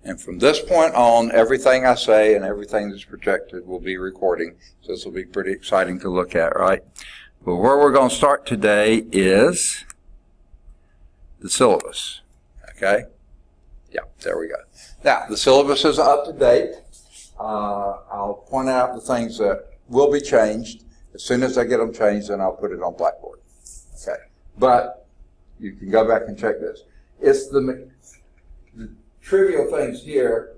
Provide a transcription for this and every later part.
And from this point on, everything I say and everything that's projected will be recording. So this will be pretty exciting to look at, right? But where we're going to start today is the syllabus. Okay? Yeah, there we go. Now, the syllabus is up to date. I'll point out the things that will be changed. As soon as I get them changed, then I'll put it on Blackboard. Okay? But you can go back and check this. It's the trivial things here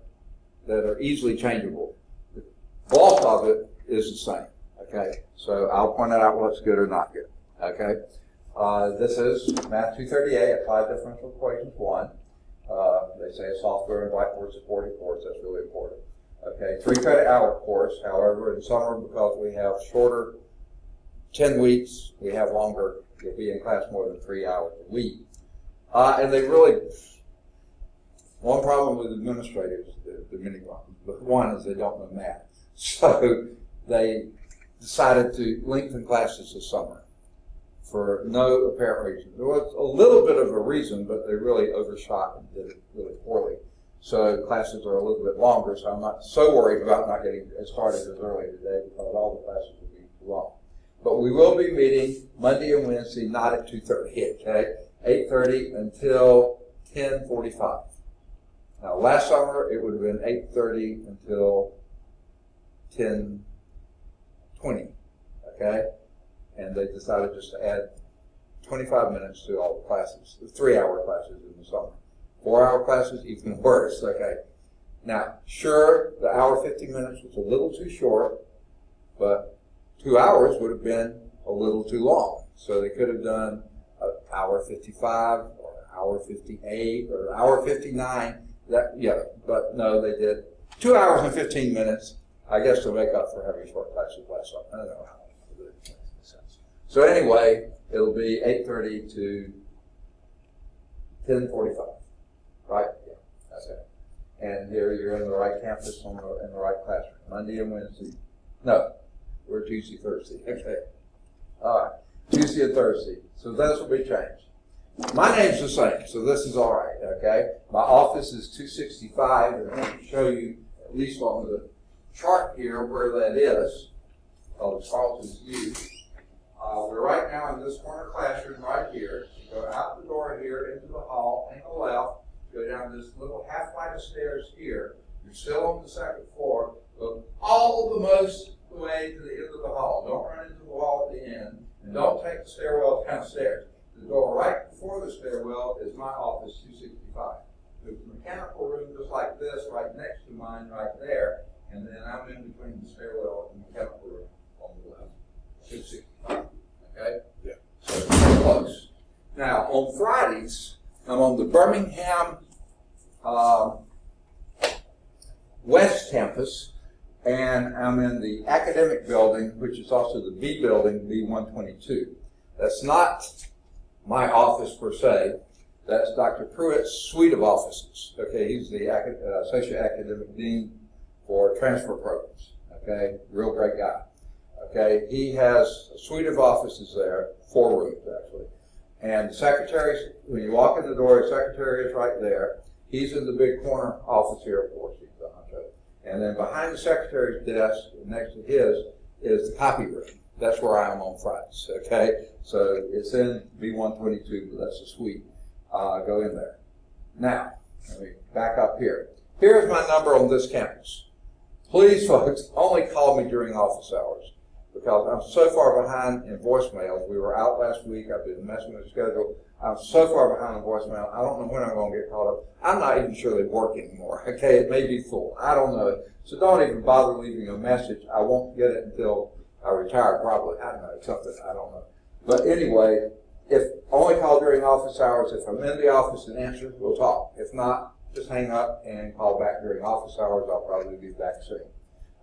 that are easily changeable. The bulk of it is the same. Okay? So I'll point out what's good or not good. Okay? This is Math 238, Applied Differential Equations 1. They say a software and Blackboard supporting course. That's really important. Okay, 3 credit hour course. However, in summer, because we have shorter 10 weeks, we have longer. You'll be in class more than 3 hours a week. And they really, one problem with administrators, there are many problems, but one is they don't know math. So they decided to lengthen classes this summer for no apparent reason. There was a little bit of a reason, but they really overshot and did it really poorly. So classes are a little bit longer, so I'm not so worried about not getting started as early today because all the classes will be too long. But we will be meeting Monday and Wednesday, not at 2:30, okay? 8:30 until 10:45. Now, last summer, it would have been 8:30 until 10:20, okay? And they decided just to add 25 minutes to all the classes, the 3-hour classes in the summer. 4-hour classes, even worse, okay? Now, sure, the hour 50 minutes was a little too short, but 2 hours would have been a little too long. So they could have done an hour 55 or an hour 58 or an hour 59. But no, they did 2 hours and 15 minutes, I guess, to make up for having short classes last summer. I don't know how it makes sense. So anyway, it'll be 8:30 to 10:45. Right? Yeah, that's it. And here you're in the right campus, in the right classroom. Monday and Wednesday. No, we're Tuesday, Thursday. Okay. All right. Tuesday and Thursday. So this will be changed. My name's the same, so this is all right, okay? My office is 265, and I can show you, at least on the chart here, where that is. Oh, Charlton's View. We're right now in this corner classroom right here. You go out the door here into the hall, hang a left, go down this little half flight of stairs here. You're still on the second floor. Go all the most way to the end of the hall. Don't run into the wall at the end. And don't take the stairwell downstairs. The door right before the stairwell is my office, 265. There's a mechanical room just like this right next to mine right there. And then I'm in between the stairwell and the mechanical room on the left. 265. Okay? Yeah. So it's close. Now, on Fridays, I'm on the Birmingham West Campus, and I'm in the academic building, which is also the B building, B122. That's not my office per se. That's Dr. Pruitt's suite of offices. Okay, he's the Associate Academic Dean for Transfer Programs. Okay, real great guy. Okay, he has a suite of offices there, 4 rooms actually. And the secretaries, when you walk in the door, the secretary is right there. He's in the big corner office here, of course. He's the honcho. And then behind the secretary's desk, next to his, is the copy room. That's where I am on Fridays, okay? So it's in B122, but that's a suite. Go in there. Now, let me back up here. Here's my number on this campus. Please, folks, only call me during office hours because I'm so far behind in voicemails. We were out last week. I've been messing with the schedule. I'm so far behind in voicemail. I don't know when I'm going to get caught up. I'm not even sure they work anymore, okay? It may be full. I don't know. So don't even bother leaving a message. I won't get it until I retire, probably. I don't know. Something. I don't know. But anyway, if only call during office hours. If I'm in the office and answer, we'll talk. If not, just hang up and call back during office hours. I'll probably be back soon.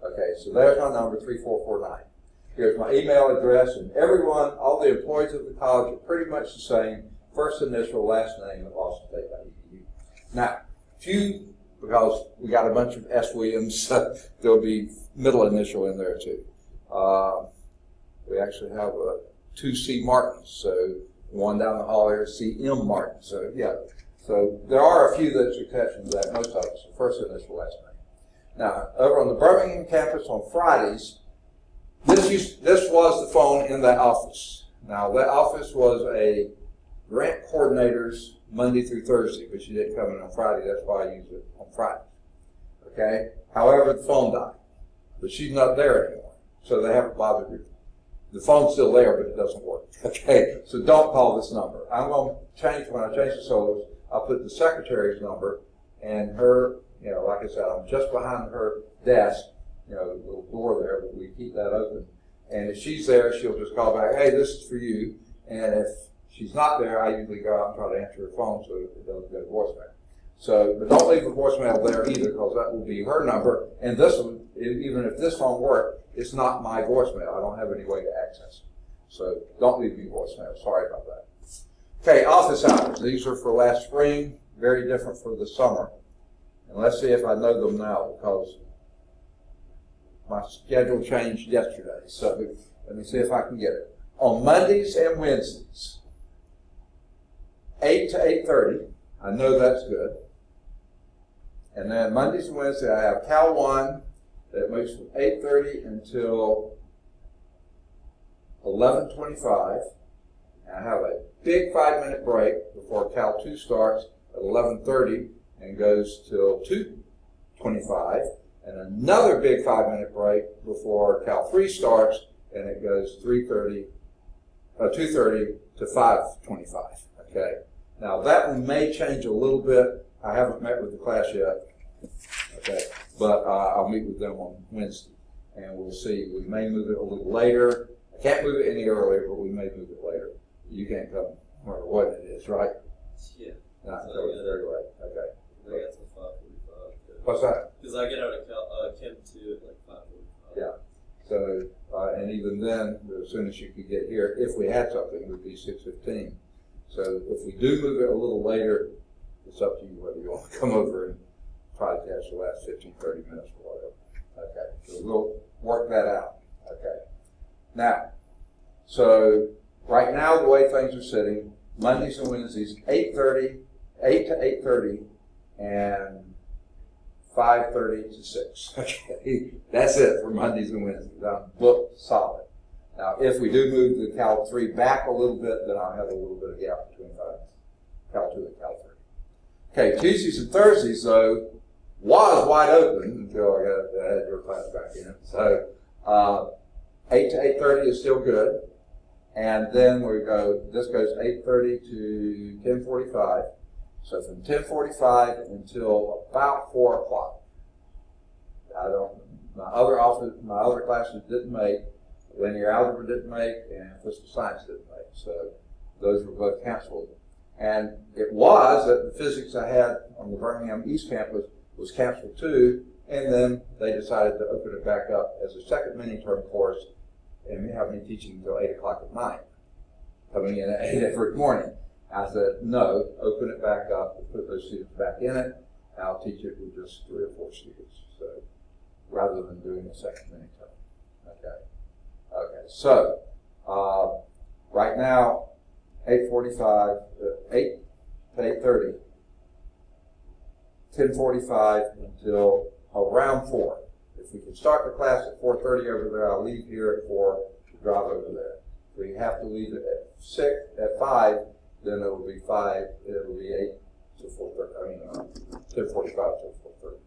Okay, so there's my number, 3449. Here's my email address, and everyone, all the employees of the college are pretty much the same. First initial, last name at bostonstate.edu. Now, few, because we got a bunch of S. Williams, there'll be middle initial in there too. We actually have a 2 C. Martins, so one down the hall here, C.M. Martin. So yeah, So there are a few that's exceptions to that. Most of it's the first initial, last name. Now, over on the Birmingham campus on Fridays, this was the phone in that office. Now, that office was a grant coordinator's Monday through Thursday, but she didn't come in on Friday. That's why I use it on Friday. Okay? However, the phone died, but she's not there anymore, so they haven't bothered her. The phone's still there, but it doesn't work. Okay? So don't call this number. I'm going to change, when I change the syllabus, I'll put the secretary's number and her, like I said, I'm just behind her desk, the little door there, but we keep that open. And if she's there, she'll just call back, hey, this is for you. And if she's not there, I usually go out and try to answer her phone so it doesn't go to voicemail. So, but don't leave a voicemail there either, because that will be her number. And this one, even if this phone worked, it's not my voicemail. I don't have any way to access it. So don't leave me voicemail. Sorry about that. Okay, office hours. These are for last spring, very different for the summer. And let's see if I know them now, because my schedule changed yesterday. So let me see if I can get it. On Mondays and Wednesdays, 8 to 8:30. I know that's good. And then Mondays and Wednesdays, I have Cal 1 that moves from 8:30 until 11:25. And I have a big 5-minute break before Cal 2 starts at 11:30 and goes till 2:25. And another big 5-minute break before Cal 3 starts, and it goes 2:30 to 5:25. Okay. Now that one may change a little bit. I haven't met with the class yet. Okay, but I'll meet with them on Wednesday, and we'll see. We may move it a little later. I can't move it any earlier, but we may move it later. You can't come no matter what it is, right? Yeah. Not until it's very late. Okay. I got till 5:45. What's that? Because I get out of Chem 2 at like 5:45. Yeah. So, and even then, as soon as you could get here, if we had something, it would be 6:15. So if we do move it a little later, it's up to you whether you want to come over and try to catch the last 15, 30 minutes or whatever. Okay. So we'll work that out. Okay. Now, so right now the way things are sitting, Mondays and Wednesdays, 8 to 8:30, and 5:30 to 6. Okay. That's it for Mondays and Wednesdays. I'm booked solid. Now, if we do move the Cal 3 back a little bit, then I'll have a little bit of gap between Cal 2 and Cal 3. Okay, Tuesdays and Thursdays, though, was wide open until I had your class back in. So 8 to 8:30 is still good. And then this goes 8:30 to 10:45. So from 10:45 until about 4 o'clock. My other classes didn't make. Linear algebra didn't make, and physical science didn't make. So those were both canceled. And it was that the physics I had on the Birmingham East campus was canceled too, and then they decided to open it back up as a second mini-term course and have me teaching until 8 o'clock at night, coming in at 8 every morning. I said, no, open it back up and put those students back in it. I'll teach it with just 3 or 4 students, so rather than doing a second mini-term. Okay. Okay, so right now, 8 to 8:30, 10:45 until around 4. If we can start the class at 4:30 over there, I'll leave here at 4 to drive over there. If we have to leave it at 5, then it'll be 8 to 4:30. 10:45 to 4:30.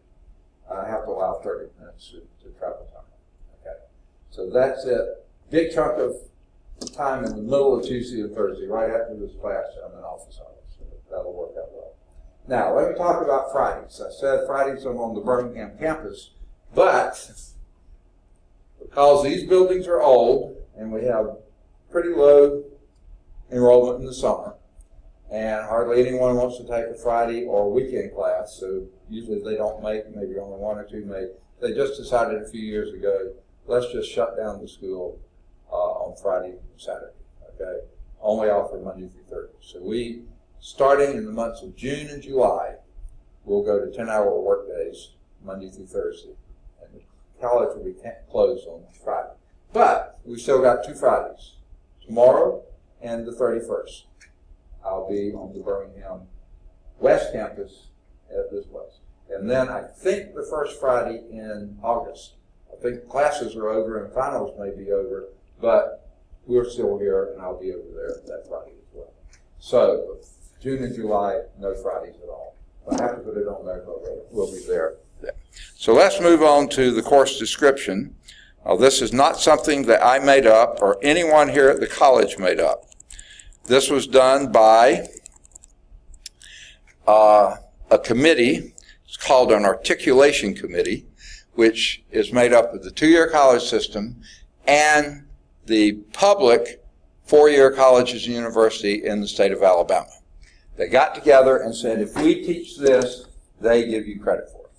I have to allow 30 minutes to travel time. Okay. So that's it. Big chunk of time in the middle of Tuesday and Thursday, right after this class, I'm in office hours. So that'll work out well. Now, let me talk about Fridays. I said Fridays I'm on the Birmingham campus, but because these buildings are old and we have pretty low enrollment in the summer, and hardly anyone wants to take a Friday or weekend class, so usually they don't make, maybe only 1 or 2 make. They just decided a few years ago, let's just shut down the school on Friday and Saturday, okay? Only offer Monday through Thursday. So we, starting in the months of June and July, we'll go to 10-hour work days, Monday through Thursday. And the college will be closed on Friday. But we've still got 2 Fridays, tomorrow and the 31st. I'll be on the Birmingham West Campus at this place. And then I think the first Friday in August. I think classes are over and finals may be over, but we're still here and I'll be over there that Friday as well. So June and July, no Fridays at all. I have to put it on there, but we'll be there. So let's move on to the course description. This is not something that I made up or anyone here at the college made up. This was done by a committee. It's called an articulation committee, which is made up of the two-year college system and the public four-year colleges and university in the state of Alabama. They got together and said, if we teach this, they give you credit for it.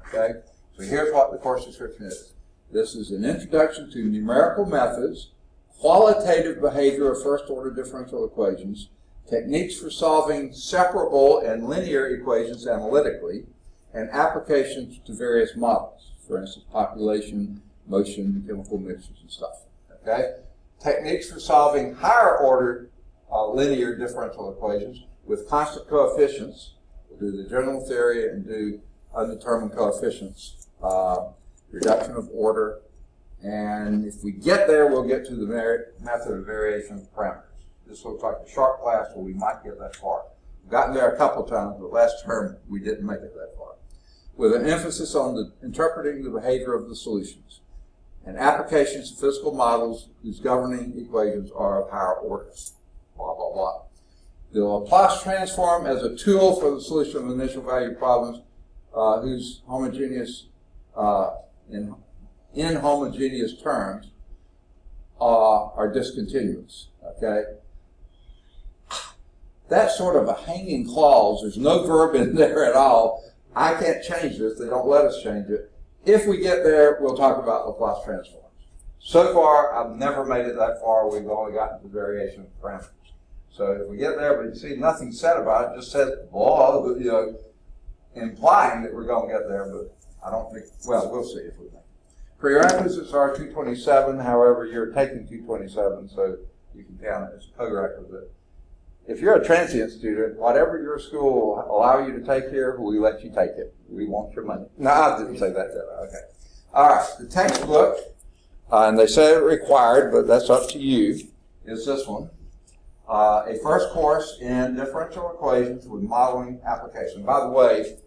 Okay? So here's what the course description is. This is an introduction to numerical methods, qualitative behavior of first-order differential equations, techniques for solving separable and linear equations analytically, and applications to various models. For instance, population, motion, chemical mixtures, and stuff. Okay? Techniques for solving higher-order linear differential equations with constant coefficients. We'll do the general theory and do undetermined coefficients, reduction of order, and if we get there, we'll get to the method of variation of parameters. This looks like a short class, so we might get that far. We've gotten there a couple of times, but last term we didn't make it that far. With an emphasis on interpreting the behavior of the solutions and applications to physical models whose governing equations are of higher order. Blah, blah, blah. The Laplace transform as a tool for the solution of initial value problems whose homogeneous, in homogeneous terms, are discontinuous. Okay? That's sort of a hanging clause. There's no verb in there at all. I can't change this. They don't let us change it. If we get there, we'll talk about Laplace transforms. So far, I've never made it that far. We've only gotten to variation of parameters. So if we get there, but you see nothing said about it, just said, well, you know, implying that we're going to get there, but I don't think, well, we'll see if we make it. Prerequisites are 227, however, you're taking 227, so you can count it as a co-requisite. If you're a transient student, whatever your school will allow you to take here, we let you take it. We want your money. No, I didn't say that, did I? Okay. All right, the textbook, and they say it required, but that's up to you, is this one. A first course in differential equations with modeling application. By the way,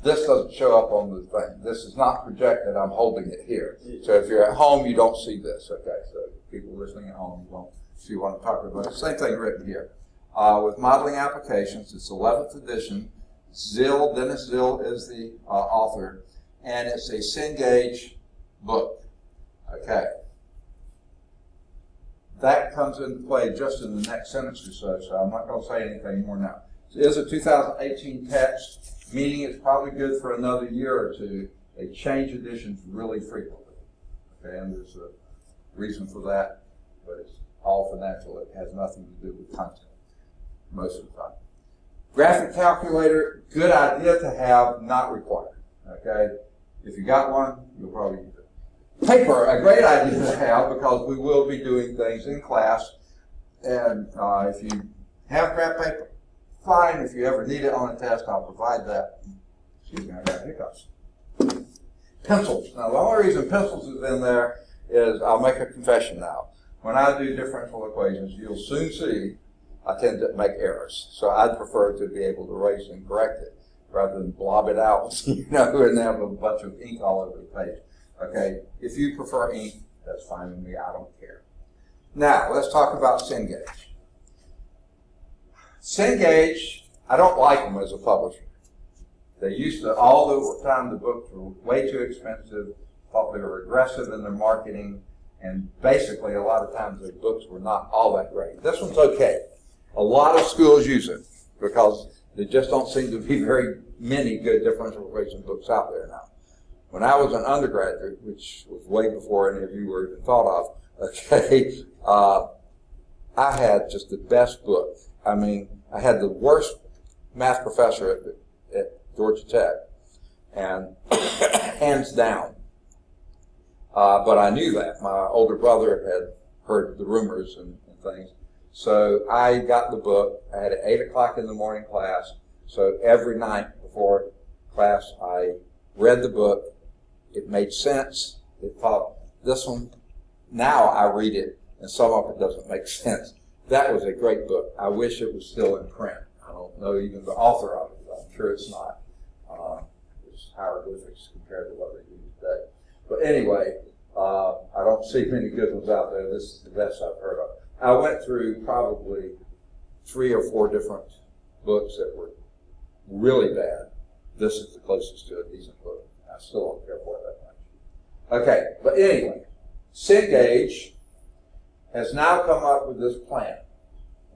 this doesn't show up on the thing. This is not projected. I'm holding it here. So if you're at home, you don't see this. Okay, so people listening at home, you don't see what I'm talking about. Same thing written here. With modeling applications, it's 11th edition. Dennis Zill is the author, and it's a Cengage book. Okay. That comes into play just in the next sentence or so, so I'm not going to say anything more now. It is a 2018 text, meaning it's probably good for another year or two. They change editions really frequently. Okay, and there's a reason for that, but it's all financial. It has nothing to do with content most of the time. Graphic calculator, good idea to have, not required. Okay, if you got one, you'll probably use it. Paper, a great idea to have because we will be doing things in class, and if you have graph paper, fine. If you ever need it on a test, I'll provide that. Excuse me, I got hiccups. Pencils. Now, the only reason pencils is in there is, I'll make a confession now. When I do differential equations, you'll soon see I tend to make errors. So I'd prefer to be able to erase and correct it rather than blob it out, you know, and have a bunch of ink all over the page. Okay, if you prefer ink, that's fine with me. I don't care. Now, let's talk about Cengage. Cengage, I don't like them as a publisher. They used to, all the time the books were way too expensive, thought they were aggressive in their marketing, and basically a lot of times their books were not all that great. This one's okay. A lot of schools use it because there just don't seem to be very many good differential equation books out there now. When I was an undergraduate, which was way before any of you were even thought of, okay, I had just the best book. I mean, I had the worst math professor at Georgia Tech, and hands down. But I knew that. My older brother had heard the rumors and things. So I got the book. I had an 8 o'clock in the morning class. So every night before class, I read the book. It made sense. It thought, this one, now I read it, and some of it doesn't make sense. That was a great book. I wish it was still in print. I don't know even the author of it. I'm sure it's not. It's hieroglyphics compared to what they do today. But anyway, I don't see many good ones out there. This is the best I've heard of. I went through probably 3 or 4 different books that were really bad. This is the closest to a decent book. I still don't care for it that much. Okay, but anyway, Cengage has now come up with this plan,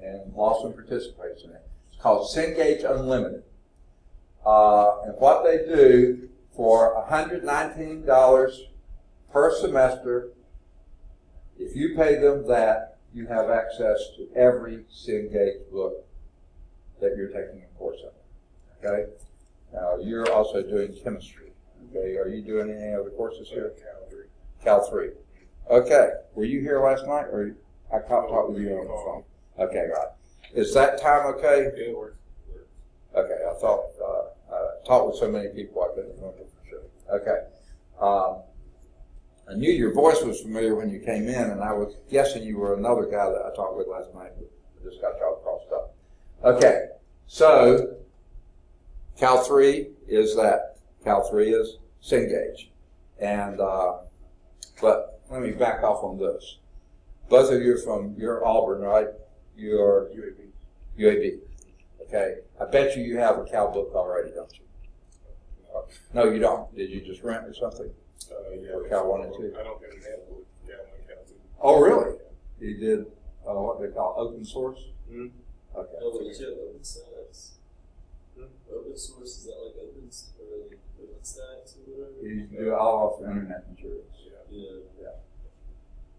and Lawson participates in it. It's called Cengage Unlimited. And what they do for $119 per semester, if you pay them that, you have access to every Cengage book that you're taking a course in. Okay? Now, you're also doing chemistry. Okay? Are you doing any other courses here? Cal 3. Cal 3. Okay. Were you here last night, or I talked with you on the phone? Okay, right. Is that time okay? Yeah, it works. Okay, I thought, I talked with so many people I couldn't remember for sure. Okay. I knew your voice was familiar when you came in, and I was guessing you were another guy that I talked with last night, but I just got y'all crossed up. Okay, so Cal 3 is that. Cal 3 is Cengage. And, but let me back off on this. Both of you are you're Auburn, right? You're UAB. Okay. I bet you have a Cal book already, don't you? No, you don't. Did you just rent or something? Yeah. For Cal 1 and 2? I don't have an handbook. Cal 1, Cal 2. Oh, really? You did what they call open source? Mm-hmm. Okay. Oh, but you have open stacks. Open source, is that like open stacks or whatever? You do all off internet materials. Yeah.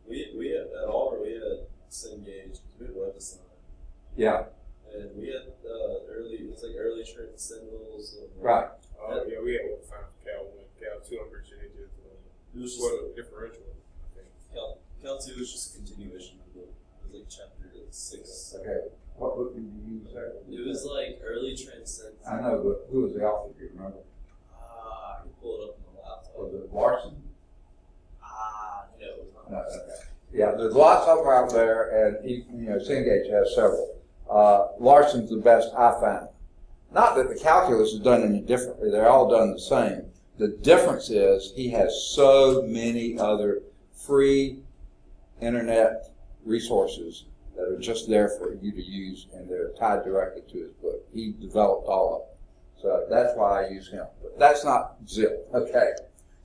We had at Auburn, we had Cengage, we had WebAssign. Yeah. And we had early trend symbols. Right. Yeah, we had one time Cal 1, Cal 2, I'm pretty sure they did. It was just a differential, I think. Cal 2 was just a continuation of the book. It was like chapter 6. Okay. What book did you use there? It was like early transcendence. I know, but who was the author? Do you remember? I can pull it up on the laptop. Was it Larson? No, it was not. No, okay. Yeah, there's lots of them out there, and Cengage has several. Larson's the best I found. Not that the calculus is done any differently; they're all done the same. The difference is he has so many other free internet resources that are just there for you to use, and they're tied directly to his book. He developed all of them, so that's why I use him. But that's not Zip. Okay.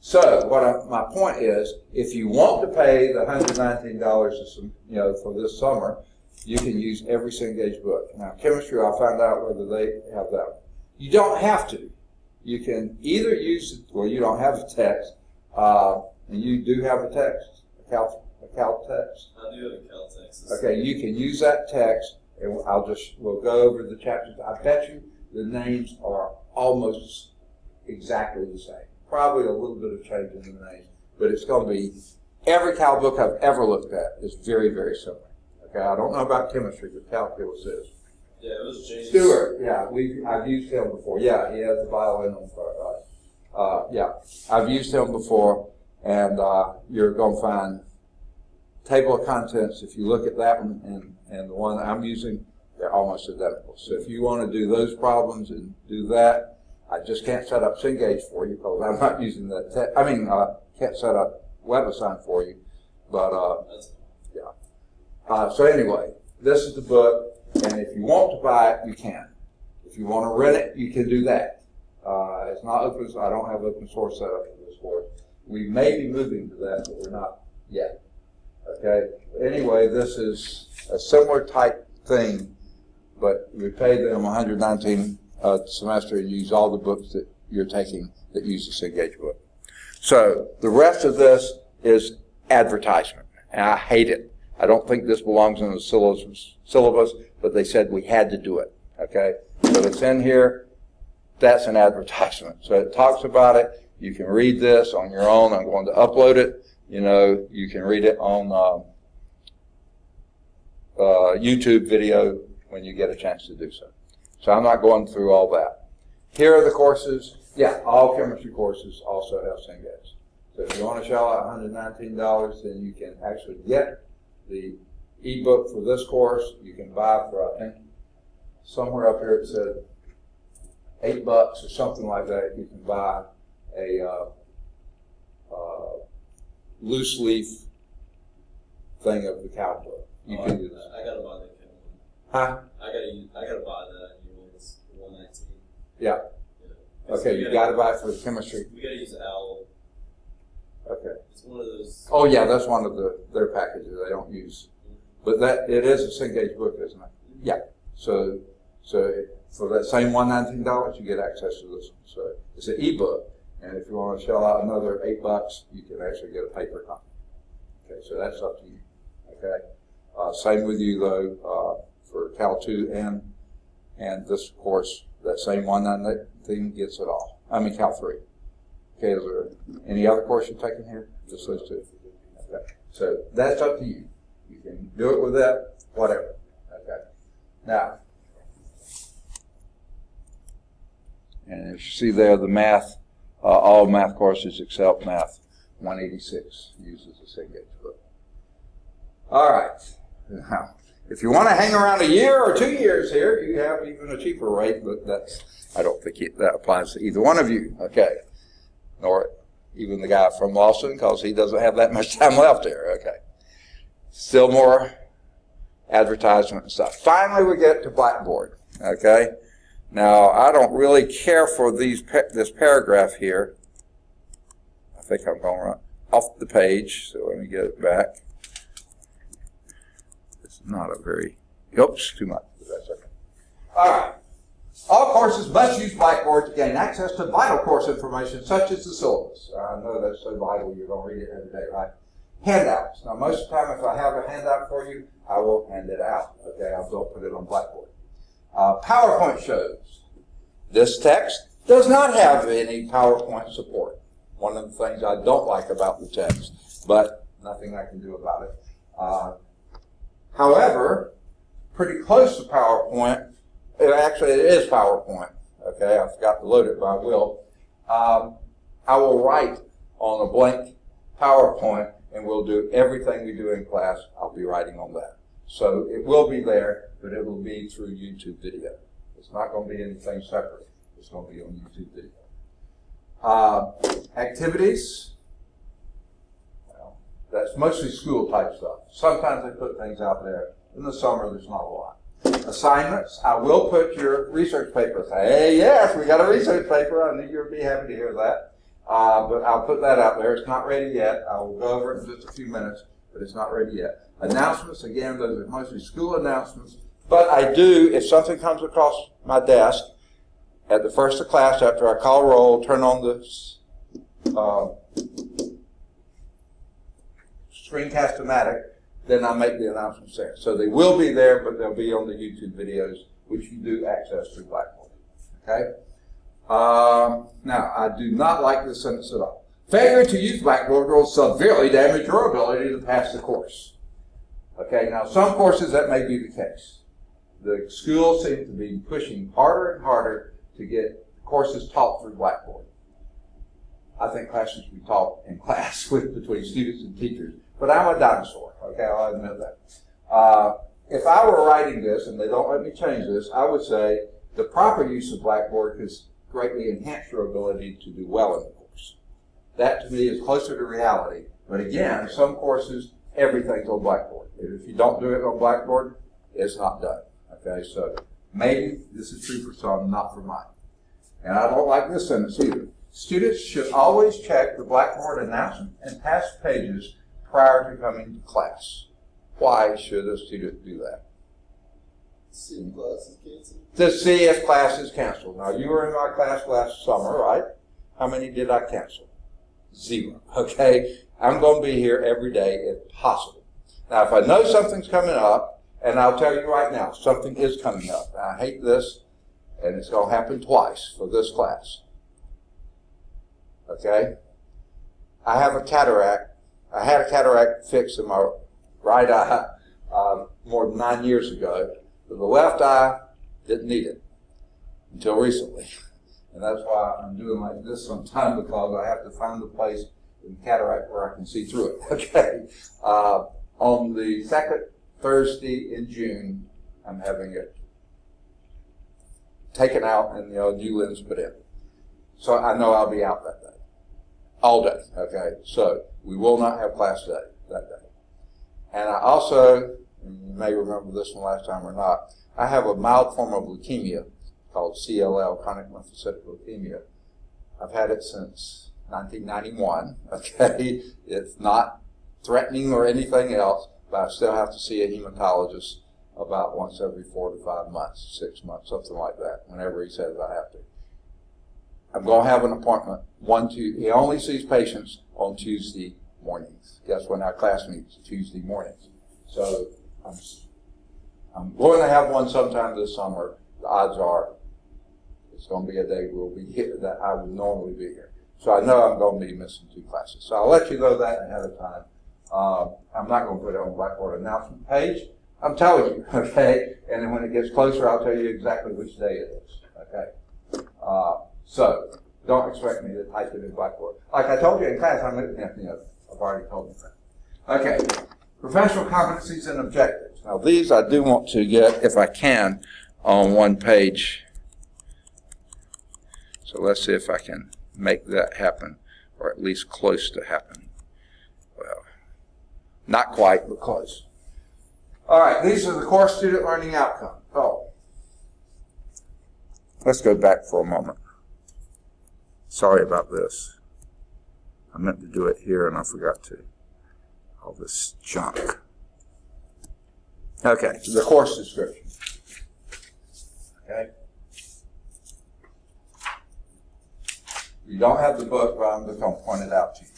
So my point is, if you want to pay the $119 for this summer, you can use every Cengage book. Now, chemistry, I'll find out whether they have that. You don't have to. You can either use, you don't have a text, and you do have a text, a Cal text. I do have a Cal text. Okay, you can use that text, and we'll go over the chapters. I bet you the names are almost exactly the same. Probably a little bit of change in the names, but it's going to be, every Cal book I've ever looked at is very, very similar. Okay, I don't know about chemistry, but calculus is. Yeah, it was James Stewart, yeah, I've used him before. Yeah, he has the violin on front, right? Yeah, I've used him before, and you're going to find table of contents. If you look at that one and the one I'm using, they're almost identical. So if you want to do those problems and do that, I just can't set up Cengage for you because I'm not using that. Can't set up WebAssign for you, but yeah. So anyway, this is the book. And if you want to buy it, you can. If you want to rent it, you can do that. It's not open. I don't have open source set up for this course. We may be moving to that, but we're not yet. Okay. Anyway, this is a similar type thing, but we pay them $119 semester and use all the books that you're taking that use the Cengage book. So the rest of this is advertisement, and I hate it. I don't think this belongs in the syllabus, but they said we had to do it, okay? So it's in here. That's an advertisement. So it talks about it. You can read this on your own. I'm going to upload it. You can read it on YouTube video when you get a chance to do so. So I'm not going through all that. Here are the courses. Yeah, all chemistry courses also have Cengage. So if you want to shell out $119, then you can actually get the ebook for this course. You can buy for, I think, somewhere up here it said $8 or something like that. You can buy a loose leaf thing of the cow book. You can do that. I gotta buy that kind of Huh? I gotta buy that. It's 119. Yeah. Okay, you got to buy it for the chemistry. We gotta use OWL. Okay. It's one of those. Oh yeah, that's one of their packages they don't use. But that it is a Cengage book, isn't it? Yeah. So for that same $119, you get access to this one. So it's an ebook, and if you want to shell out another $8, you can actually get a paper copy. Okay, so that's up to you. Okay. Same with you though for Cal 2 and this course. That same $119 gets it all. I mean Cal 3. Okay. Is there any other course you're taking here? Just those two. Okay. So that's up to you. You can do it with that, whatever. Okay. Now, and as you see there, the math, all math courses except math 186 uses the Cengage book. All right. Now, if you want to hang around a year or 2 years here, you have even a cheaper rate, but I don't think that applies to either one of you. Okay. Nor even the guy from Lawson, because he doesn't have that much time left here. Okay. Still more advertisement and stuff. Finally, we get to Blackboard. Okay. Now, I don't really care for this paragraph here. I think I'm going right off the page, so let me get it back. It's not a very, oops, too much. That's okay. All right. All courses must use Blackboard to gain access to vital course information, such as the syllabus. I know that's so vital, you're going to read it every day, right? Handouts. Now, most of the time, if I have a handout for you, I will hand it out. Okay, I don't put it on Blackboard. PowerPoint shows. This text does not have any PowerPoint support. One of the things I don't like about the text, but nothing I can do about it. However, pretty close to PowerPoint, actually it is PowerPoint. Okay, I forgot to load it, but I will. I will write on a blank PowerPoint, and we'll do everything we do in class. I'll be writing on that. So it will be there, but it will be through YouTube video. It's not going to be anything separate. It's going to be on YouTube video. Activities. Well, that's mostly school type stuff. Sometimes they put things out there. In the summer, there's not a lot. Assignments. I will put your research paper. Hey, yes, we got a research paper. I knew you'd be happy to hear that. But I'll put that out there. It's not ready yet. I will go over it in just a few minutes, but it's not ready yet. Announcements, again, those are mostly school announcements. But I do, if something comes across my desk at the first of class, after I call roll, turn on the Screencast-O-Matic, then I make the announcements there. So they will be there, but they'll be on the YouTube videos, which you do access through Blackboard. Okay? Now, I do not like this sentence at all. Failure to use Blackboard will severely damage your ability to pass the course. Okay, now some courses that may be the case. The schools seem to be pushing harder and harder to get courses taught through Blackboard. I think classes should be taught in class between students and teachers. But I'm a dinosaur, okay, I'll admit that. If I were writing this, and they don't let me change this, I would say the proper use of Blackboard could greatly enhance your ability to do well in the course. That, to me, is closer to reality. But again, some courses, everything's on Blackboard. If you don't do it on Blackboard, it's not done. Okay, so maybe this is true for some, not for mine. And I don't like this sentence either. Students should always check the Blackboard announcement and past pages prior to coming to class. Why should a student do that? See if class is canceled. To see if class is canceled. Now, you were in my class last summer, right? How many did I cancel? 0. Okay? I'm going to be here every day if possible. Now, if I know something's coming up, and I'll tell you right now, something is coming up. I hate this, and it's going to happen twice for this class. Okay? I have a cataract. I had a cataract fixed in my right eye more than 9 years ago. But the left eye didn't need it. until recently. And that's why I'm doing like this sometimes, because I have to find the place in cataract where I can see through it. Okay. On the second Thursday in June, I'm having it taken out and new lens put in. So I know I'll be out that day. All day. Okay. So we will not have class day that day. And I also, you may remember this from last time or not, I have a mild form of leukemia called CLL, chronic lymphocytic leukemia. I've had it since 1991, okay? It's not threatening or anything else, but I still have to see a hematologist about once every 4 to 5 months, 6 months, something like that, whenever he says I have to. I'm going to have an appointment. He only sees patients on Tuesday mornings. Guess when our class meets? Tuesday mornings. So I'm going to have one sometime this summer. The odds are it's going to be a day we'll be here that I would normally be here. So I know I'm going to be missing 2 classes. So I'll let you know that ahead of time. I'm not going to put it on the Blackboard announcement page. I'm telling you, okay? And then when it gets closer, I'll tell you exactly which day it is, okay? So don't expect me to type it in Blackboard. Like I told you in class, I've already told you that. Okay, professional competencies and objectives. Now these I do want to get, if I can, on one page. So let's see if I can make that happen, or at least close to happen. Well, not quite, but close. All right, these are the core student learning outcomes. Oh, let's go back for a moment. Sorry about this. I meant to do it here and I forgot to. All this junk. Okay, the course description. Okay. You don't have the book, but I'm just going to point it out to you.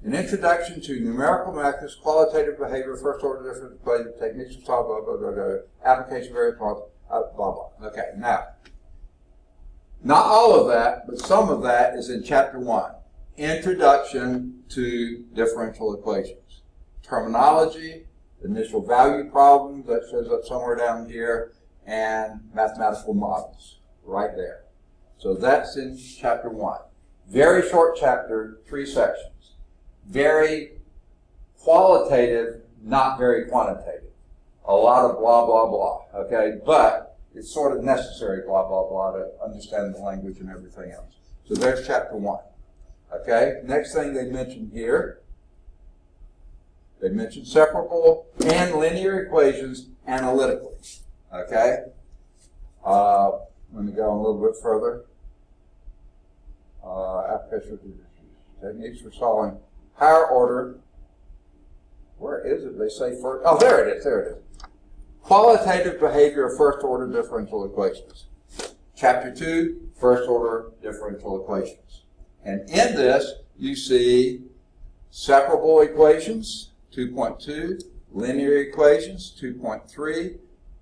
An introduction to numerical methods, qualitative behavior, first order difference equation, techniques of solve, blah, blah, blah, blah, application various blah, blah. Okay, now, not all of that, but some of that is in Chapter 1. Introduction to differential equations. Terminology, initial value problems, that shows up somewhere down here, and mathematical models, right there. So that's in Chapter 1. Very short chapter, 3 sections. Very qualitative, not very quantitative. A lot of blah, blah, blah, okay? But it's sort of necessary, blah, blah, blah, to understand the language and everything else. So there's Chapter 1, okay? Next thing they mentioned here, they mentioned separable and linear equations analytically, okay? Let me go a little bit further. Application techniques for solving higher order. Where is it? They say first. Oh, there it is. There it is. Qualitative behavior of first order differential equations. Chapter 2, first order differential equations. And in this, you see separable equations, 2.2, linear equations, 2.3,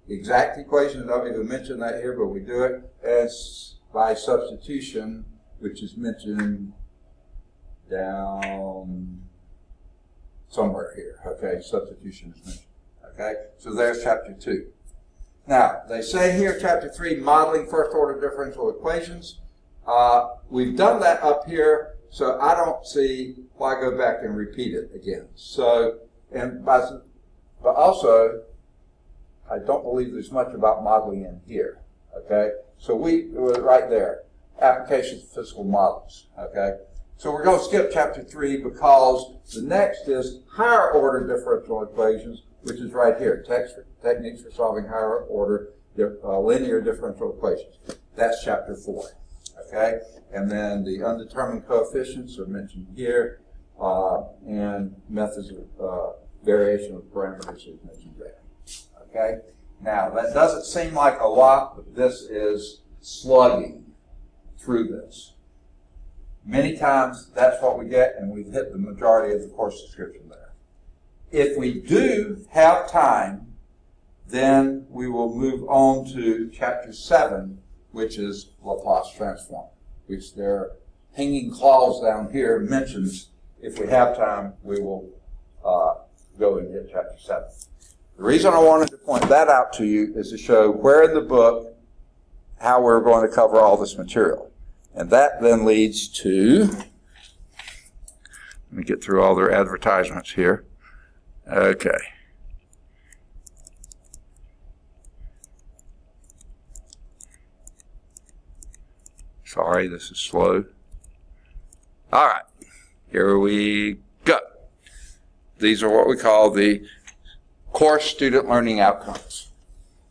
exact equations. I don't even mention that here, but we do it as by substitution, which is mentioned down somewhere here, okay? Substitution is mentioned, okay? So there's Chapter 2. Now, they say here, Chapter 3, modeling first-order differential equations. We've done that up here, so I don't see why go back and repeat it again. So, but also, I don't believe there's much about modeling in here, okay? So we're right there. Applications of physical models, okay? So we're going to skip Chapter 3 because the next is higher order differential equations, which is right here, techniques for solving higher order linear differential equations. That's Chapter 4, okay? And then the undetermined coefficients are mentioned here, and methods of variation of parameters is mentioned there, okay? Now, that doesn't seem like a lot, but this is slugging through this. Many times that's what we get, and we've hit the majority of the course description there. If we do have time, then we will move on to Chapter 7, which is Laplace transform, which their hanging clause down here mentions. If we have time, we will go and hit Chapter 7. The reason I wanted to point that out to you is to show where in the book how we're going to cover all this material. And that then leads to, let me get through all their advertisements here. Okay. Sorry, this is slow. All right, here we go. These are what we call the course student learning outcomes.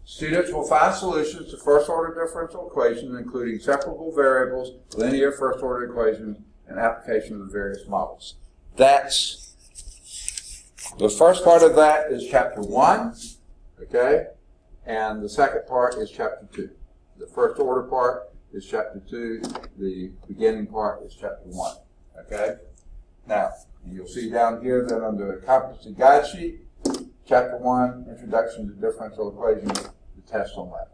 Students will find solutions to first-order differential equations, including separable variables, linear first-order equations, and application of the various models. That's the first part of that is chapter 1, okay? And the second part is chapter 2. The first-order part is chapter 2. The beginning part is chapter 1, okay? Now, you'll see down here that under the competency guide sheet, chapter 1, Introduction to Differential Equations, the test on that.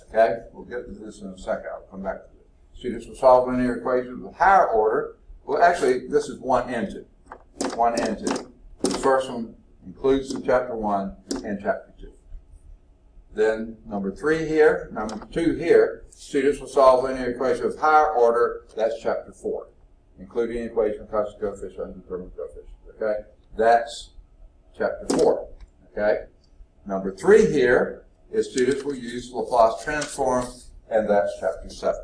Okay? We'll get to this in a second. I'll come back to it. Students will solve linear equations with higher order. Well, actually, this is 1 and 2. 1 and 2. The first one includes the chapter 1 and chapter 2. Then, number 3 here, number 2 here, students will solve linear equations with higher order. That's chapter 4, including equation of constant coefficient and determinant coefficient. Okay? That's chapter 4. Okay? Number 3 here is students will use Laplace transform, and that's chapter 7.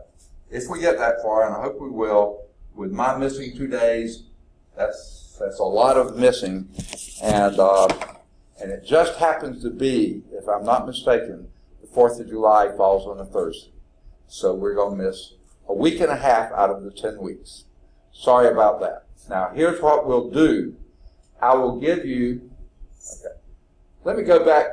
If we get that far, and I hope we will, with my missing 2 days, that's a lot of missing, and it just happens to be, if I'm not mistaken, the 4th of July falls on a Thursday. So we're going to miss a week and a half out of the 10 weeks. Sorry about that. Now, here's what we'll do. I will give you, okay, let me go back.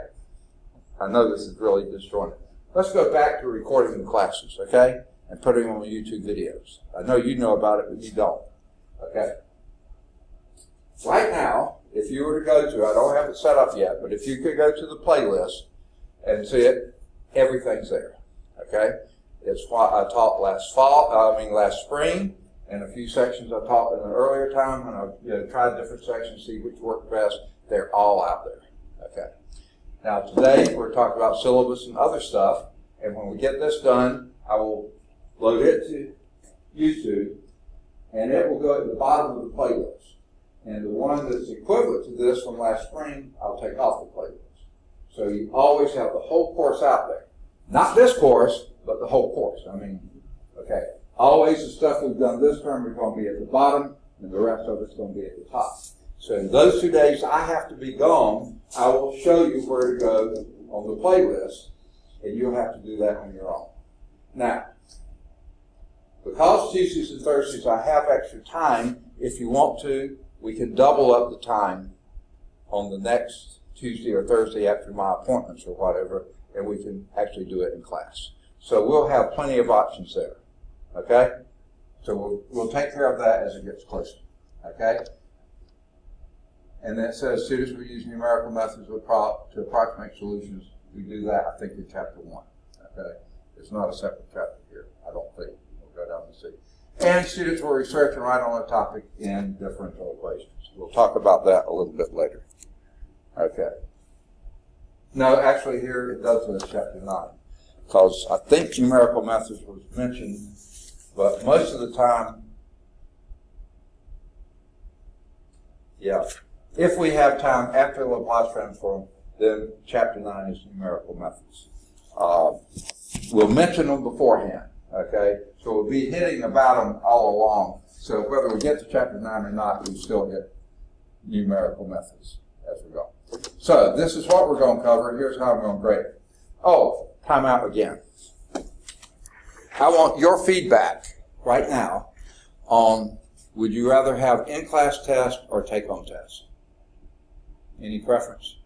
I know this is really disjointed. Let's go back to recording the classes, okay, and putting them on YouTube videos. I know you know about it, but you don't, okay? Right now, if you were to go to, I don't have it set up yet, but if you could go to the playlist and see it, everything's there, okay? It's what I taught last spring, and a few sections I taught in an earlier time when I tried different sections, see which worked best. They're all out there, okay? Now today we're talking about syllabus and other stuff, and when we get this done, I will load it to YouTube, and it will go at the bottom of the playlist. And the one that's equivalent to this from last spring, I'll take off the playlist. So you always have the whole course out there. Not this course, but the whole course. I mean, okay. Always the stuff we've done this term is going to be at the bottom, and the rest of it's going to be at the top. So in those 2 days I have to be gone, I will show you where to go on the playlist, and you'll have to do that on your own. Now, because Tuesdays and Thursdays I have extra time, if you want to, we can double up the time on the next Tuesday or Thursday after my appointments or whatever, and we can actually do it in class. So we'll have plenty of options there, okay? So we'll take care of that as it gets closer, okay? And then it says students will use numerical methods to approximate solutions. We do that, I think, in chapter 1, okay? It's not a separate chapter here, I don't think. We'll go down and see. And students will research and write on a topic in differential equations. We'll talk about that a little bit later. Okay. No, actually here it does list chapter 9, because I think numerical methods was mentioned, but most of the time, yeah, if we have time after the Laplace transform, then chapter 9 is numerical methods. We'll mention them beforehand, okay? So we'll be hitting about them all along. So whether we get to chapter 9 or not, we still hit numerical methods as we go. So this is what we're going to cover. Here's how I'm going to grade it. Oh, time out again. I want your feedback right now on, would you rather have in-class test or take-home test? Any preference?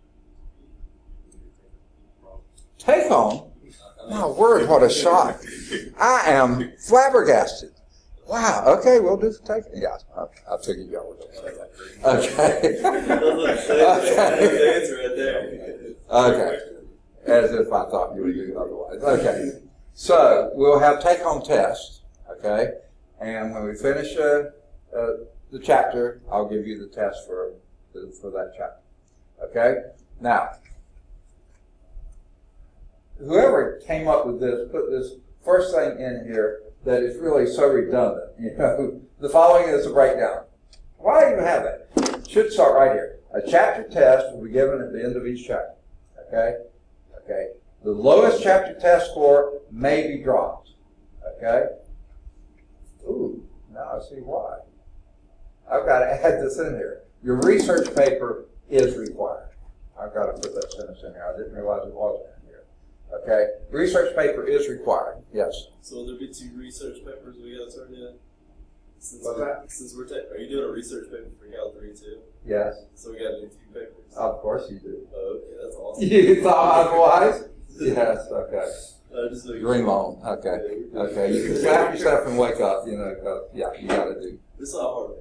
Take-home? My word, what a shock. I am flabbergasted. Wow, okay, we'll do the take. Yeah, I figured y'all were going to say that. Okay. Okay. As if I thought you would do otherwise. Okay. So, we'll have take-home tests, okay? And when we finish the chapter, I'll give you the test for that chapter. Okay? Now, whoever came up with this put this first thing in here that is really so redundant. You know, the following is a breakdown. Why do you have that? It should start right here. A chapter test will be given at the end of each chapter. Okay? Okay. The lowest chapter test score may be dropped. Okay? Ooh, now I see why. I've got to add this in here. Your research paper is required. I've got to put that sentence in here. I didn't realize it wasn't in here. Okay? Research paper is required. Yes. So will there be 2 research papers we got to turn in? What's that? Since are you doing a research paper for Cal 3 too? Yes. So we got to do 2 papers? Of course you do. Oh, okay, that's awesome. You thought otherwise? Yes, okay. Just making Dream sure. on. Okay. Okay. You can slap yourself and wake up, you know, 'cause, yeah, you got to do. It's not hard.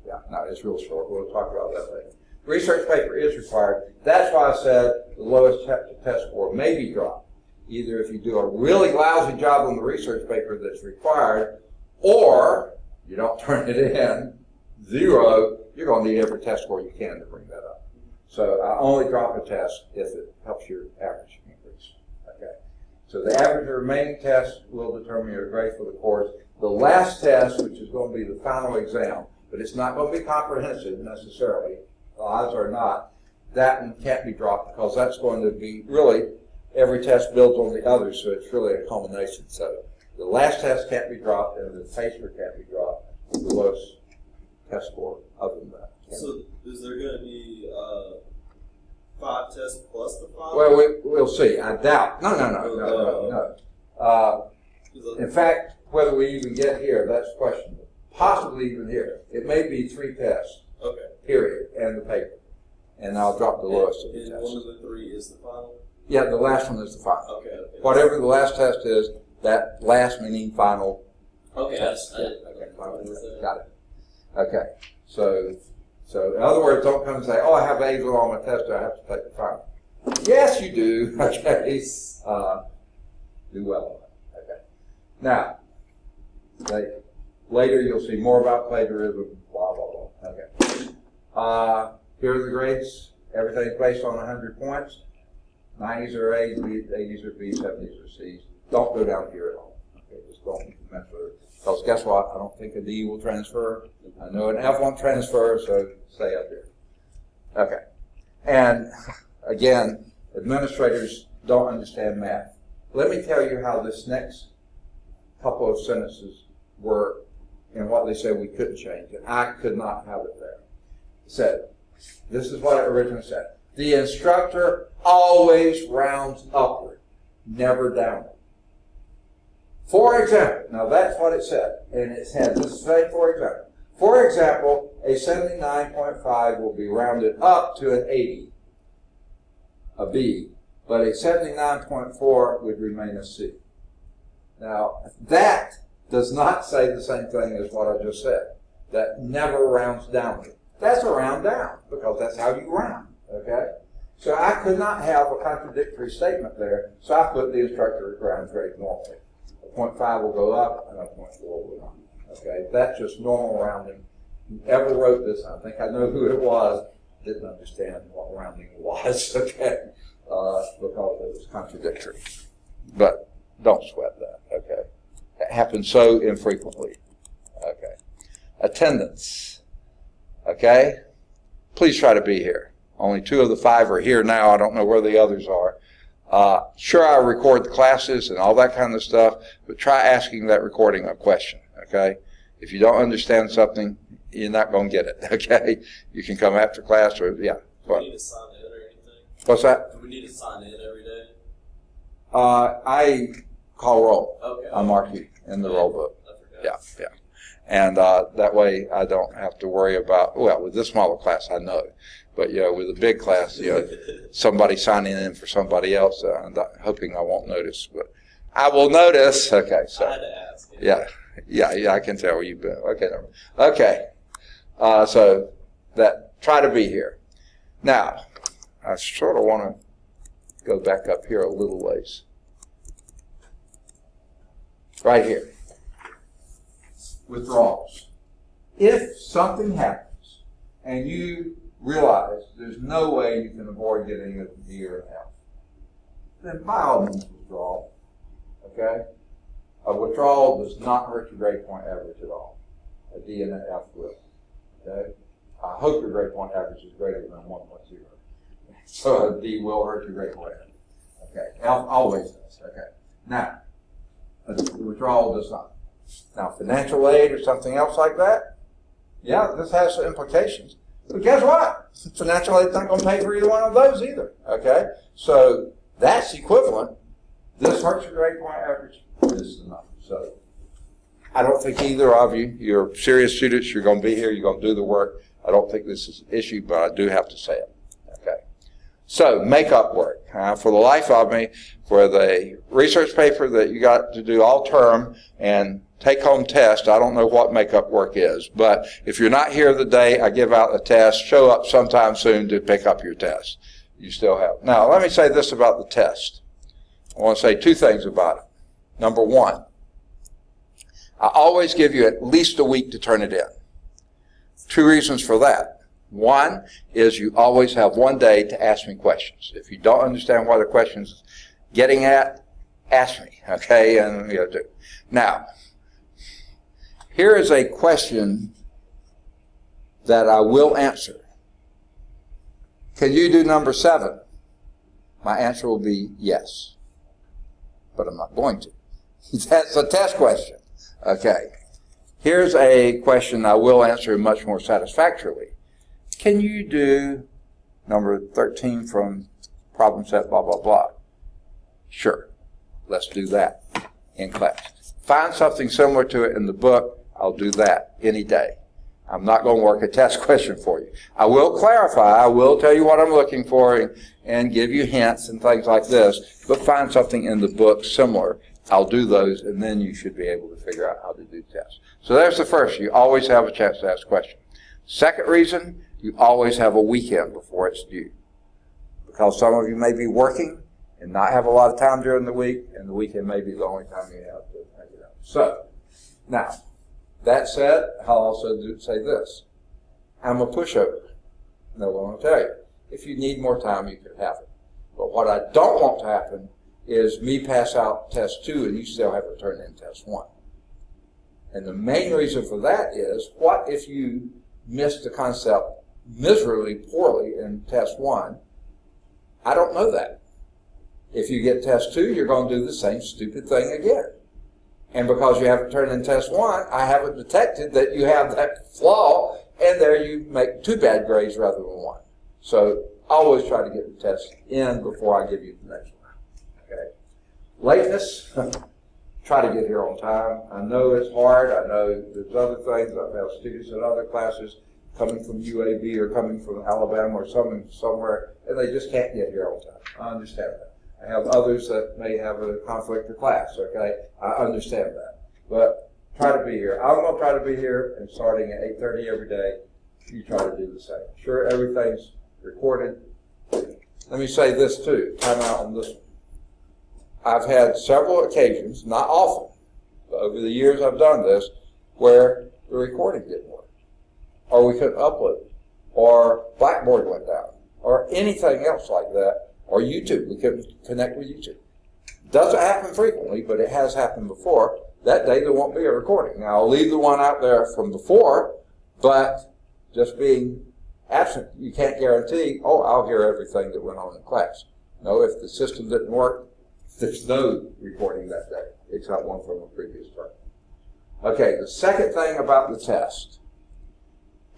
Yeah, no, it's real short. We'll talk about that later. Research paper is required. That's why I said the lowest chapter test score may be dropped. Either if you do a really lousy job on the research paper that's required, or you don't turn it in, 0, you're going to need every test score you can to bring that up. So I only drop a test if it helps your average increase. Okay. So the average of remaining tests will determine your grade for the course. The last test, which is going to be the final exam, but it's not going to be comprehensive necessarily, the odds are not, that one can't be dropped because that's going to be really, every test builds on the others, so it's really a combination. So the last test can't be dropped and the paper can't be dropped. The lowest test score other than that. So is there going to be 5 tests plus the 5? Well, we'll see. I doubt. No. In fact, whether we even get here, that's questionable. Possibly even here. It may be 3 tests. Okay. Period. And the paper. And I'll drop the lowest of the and tests. one of the 3 is the final? Yeah, the last one is the final. Okay. Whatever the last test is, that last meaning final. Okay. Test. Okay. Got it. Okay. So in other words, don't come and say, oh, I have A's on my test, I have to take the final. Yes, you do. Okay. Do well on it. Okay. Now, later you'll see more about plagiarism, blah, blah, blah. Okay. Here are the grades. Everything's based on 100 points. 90s are A's, 80s are B's, 70s are C's. Don't go down here at all. Okay, just don't mess with it. Because guess what? I don't think a D will transfer. I know an F won't transfer, so stay up here. Okay. And again, administrators don't understand math. Let me tell you how this next couple of sentences were and what they said we couldn't change. And I could not have it there. It said, this is what it originally said. The instructor always rounds upward, never downward. For example, now that's what it said, and it had this say for example. For example, a 79.5 will be rounded up to an 80, a B, but a 79.4 would remain a C. Now, that does not say the same thing as what I just said. That never rounds downward. That's a round down, because that's how you round, okay? So I could not have a contradictory statement there, so I put the instructor rounds grade normally. A 0.5 will go up, and a 0.4 will not. Okay, that's just normal rounding. Whoever wrote this, I think I know who it was, didn't understand what rounding was, okay, because it was contradictory. But don't sweat that, okay? It happens so infrequently, okay? Attendance, okay? Please try to be here. Only 2 of the 5 are here now. I don't know where the others are. Sure, I record the classes and all that kind of stuff, but try asking that recording a question, okay? If you don't understand something, you're not going to get it, okay? You can come after class or, yeah. Do we need to sign in or anything? What's that? Do we need to sign in every day? I call roll. Okay. I mark you in the roll book. I forgot. Yeah. And that way I don't have to worry about, well, with this smaller class, I know. But, with a big class, somebody signing in for somebody else, I'm hoping I won't notice. But I will notice. Okay, so. I had to ask. Yeah, I can tell where you've been. Okay, never mind. Okay, so try to be here. Now, I sort of want to go back up here a little ways. Right here. Withdrawals. If something happens and you realize there's no way you can avoid getting a D or an F, then by all means withdraw. Okay? A withdrawal does not hurt your grade point average at all. A D and an F will. Okay? I hope your grade point average is greater than 1.0. So a D will hurt your grade point average. Okay? F always does. Okay? Now, a withdrawal does not. Now, financial aid or something else like that, yeah, this has some implications. But guess what? Financial aid's not going to pay for either one of those either. Okay? So that's equivalent. This hurts your grade point average. This is enough. So I don't think either of you, you're serious students, you're going to be here, you're going to do the work. I don't think this is an issue, but I do have to say it. Okay. So makeup work. For the life of me, for the research paper that you got to do all term and take-home test, I don't know what makeup work is, but if you're not here the day I give out the test, show up sometime soon to pick up your test. You still have. Now, let me say this about the test. I want to say two things about it. Number one, I always give you at least a week to turn it in. Two reasons for that. One is you always have one day to ask me questions. If you don't understand what the question's getting at, ask me, okay? And you know, now, here is a question that I will answer. Can you do number 7? My answer will be yes, but I'm not going to. That's a test question. Okay. Here's a question I will answer much more satisfactorily. Can you do number 13 from problem set blah, blah, blah? Sure. Let's do that in class. Find something similar to it in the book. I'll do that any day. I'm not going to work a test question for you. I will clarify. I will tell you what I'm looking for and give you hints and things like this, but find something in the book similar. I'll do those, and then you should be able to figure out how to do tests. So there's the first. You always have a chance to ask questions. Second reason, you always have a weekend before it's due. Because some of you may be working and not have a lot of time during the week, and the weekend may be the only time you have to make it up. So, now, that said, I'll also say this. I'm a pushover. No one will tell you. If you need more time, you can have it. But what I don't want to happen is me pass out test 2 and you still have to turn in test 1. And the main reason for that is, what if you missed the concept miserably poorly in test 1? I don't know that. If you get test 2, you're going to do the same stupid thing again. And because you haven't turned in test 1, I haven't detected that you have that flaw, and there you make 2 bad grades rather than 1. So always try to get the test in before I give you the next one. Okay. Lateness, try to get here on time. I know it's hard. I know there's other things. I've had students in other classes coming from UAB or coming from Alabama or somewhere, and they just can't get here on time. I understand that. I have others that may have a conflict of class, okay? I understand that. But try to be here. I'm going to try to be here, and starting at 8:30 every day, you try to do the same. Sure, everything's recorded. Let me say this, too. Time out on this one. I've had several occasions, not often, but over the years I've done this, where the recording didn't work, or we couldn't upload it, or Blackboard went down, or anything else like that. Or YouTube, we couldn't connect with YouTube. Doesn't happen frequently, but it has happened before. That day there won't be a recording. Now I'll leave the one out there from before, but just being absent, you can't guarantee, oh, I'll hear everything that went on in class. No, if the system didn't work, there's no recording that day, except one from a previous term. Okay, the second thing about the test,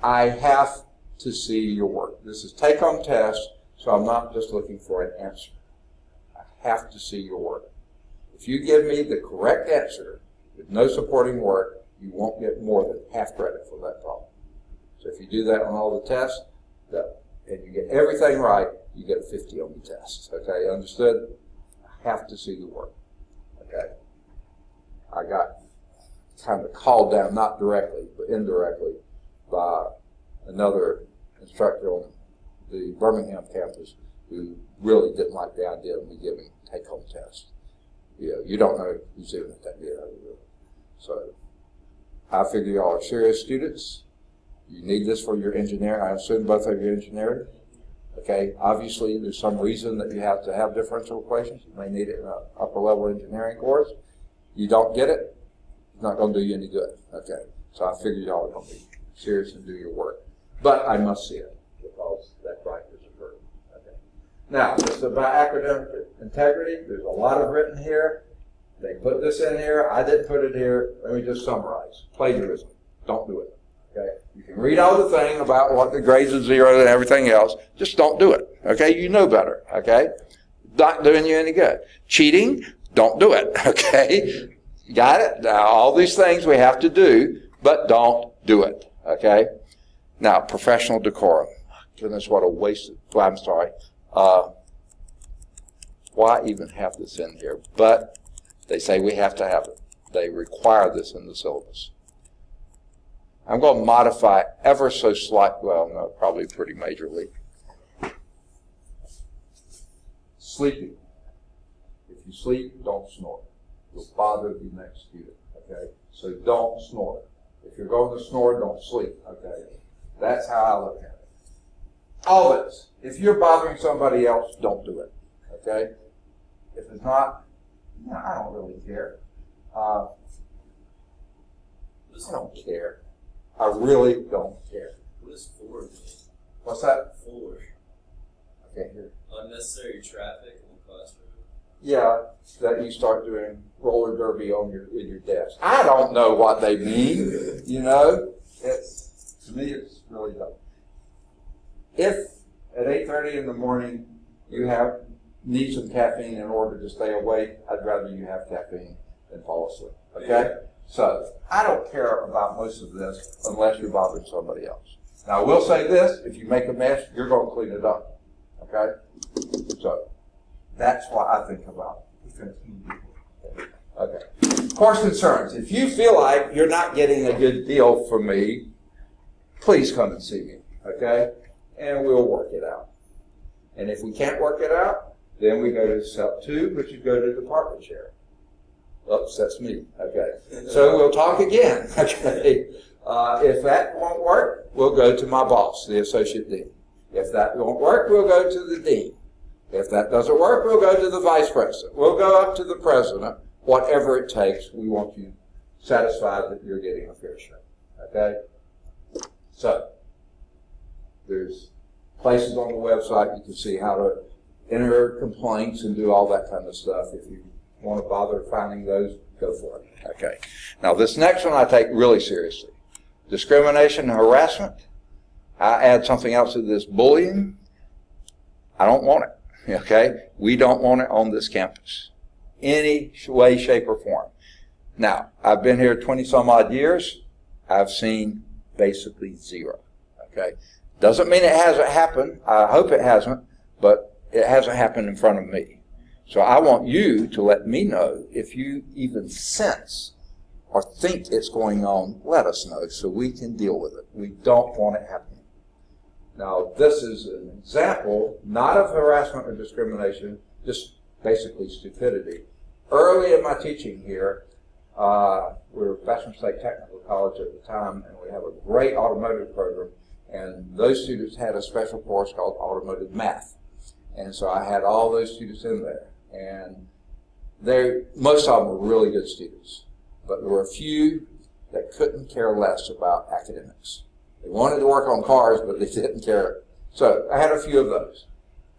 I have to see your work. This is take-home test. So I'm not just looking for an answer. I have to see your work. If you give me the correct answer with no supporting work, you won't get more than half credit for that problem. So if you do that on all the tests, and you get everything right, you get a 50 on the test. Okay, understood? I have to see the work. Okay? I got kind of called down, not directly, but indirectly, by another instructor on the Birmingham campus who really didn't like the idea of me giving take-home tests. You don't know who's doing it that year. So I figure y'all are serious students. You need this for your engineering. I assume both of you are engineering. Okay, obviously there's some reason that you have to have differential equations. You may need it in an upper level engineering course. You don't get it, it's not going to do you any good. Okay, so I figured y'all are going to be serious and do your work. But I must see it because that right is occurring. Okay. Now, this is about academic integrity. There's a lot of written here. They put this in here. I didn't put it here. Let me just summarize. Plagiarism. Don't do it. Okay? You can read all the thing about what the grades are zero and everything else. Just don't do it. Okay? You know better. Okay? Not doing you any good. Cheating. Don't do it. Okay? You got it? Now, all these things we have to do, but don't do it. Okay? Now, professional decorum. Goodness, what a waste of, well, I'm sorry. Why even have this in here? But they say we have to have it. They require this in the syllabus. I'm going to modify ever so slightly, well, no, probably pretty majorly. Sleeping. If you sleep, don't snore. You'll bother the next student, okay? So don't snore. If you're going to snore, don't sleep, okay? That's how I look at it. All this. If you're bothering somebody else, don't do it, okay? If it's not, no, I don't really care. I don't care. I really don't care. What is for mean? What's that? For. I can't hear. Unnecessary traffic in the classroom. Yeah, that you start doing roller derby on with your desk. I don't know what they mean. You know, to me, it's really dumb. If at 8:30 in the morning you need some caffeine in order to stay awake, I'd rather you have caffeine than fall asleep. Okay? So, I don't care about most of this unless you're bothering somebody else. Now, I will say this, if you make a mess, you're going to clean it up. Okay? So, that's what I think about it. Okay. Course concerns. If you feel like you're not getting a good deal from me, please come and see me. Okay? And we'll work it out. And if we can't work it out, then we go to step 2, which is go to the department chair. Oops, that's me. Okay. So we'll talk again. Okay. If that won't work, we'll go to my boss, the associate dean. If that won't work, we'll go to the dean. If that doesn't work, we'll go to the vice president. We'll go up to the president. Whatever it takes, we want you satisfied that you're getting a fair share. Okay? So, there's places on the website you can see how to enter complaints and do all that kind of stuff. If you want to bother finding those, go for it. Okay. Now, this next one I take really seriously. Discrimination and harassment. I add something else to this. Bullying. I don't want it. Okay? We don't want it on this campus. Any way, shape, or form. Now, I've been here 20 some odd years. I've seen basically zero. Okay? Doesn't mean it hasn't happened. I hope it hasn't, but it hasn't happened in front of me. So I want you to let me know if you even sense or think it's going on. Let us know so we can deal with it. We don't want it happening. Now, this is an example, not of harassment or discrimination, just basically stupidity. Early in my teaching here, we were Bastrop State Technical College at the time, and we have a great automotive program, and those students had a special course called automotive math. And so I had all those students in there. And most of them were really good students. But there were a few that couldn't care less about academics. They wanted to work on cars, but they didn't care. So I had a few of those.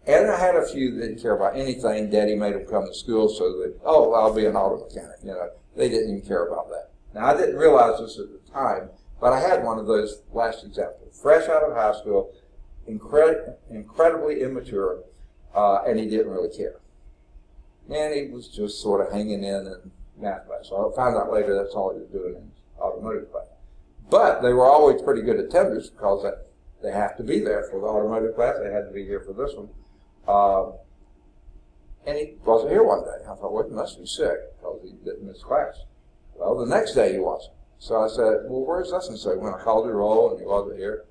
And I had a few that didn't care about anything. Daddy made them come to school so that, oh, I'll be an auto mechanic. You know, they didn't even care about that. Now, I didn't realize this at the time, but I had one of those last examples. Fresh out of high school, incredibly immature, and he didn't really care. And he was just sort of hanging in math class. So I found out later that's all he was doing in automotive class. But they were always pretty good attenders because they have to be there for the automotive class. They had to be here for this one. And he wasn't here one day. I thought, well, he must be sick because he didn't miss class. Well, the next day he wasn't. So I said, well, where's this? And so when I called the roll and he wasn't here,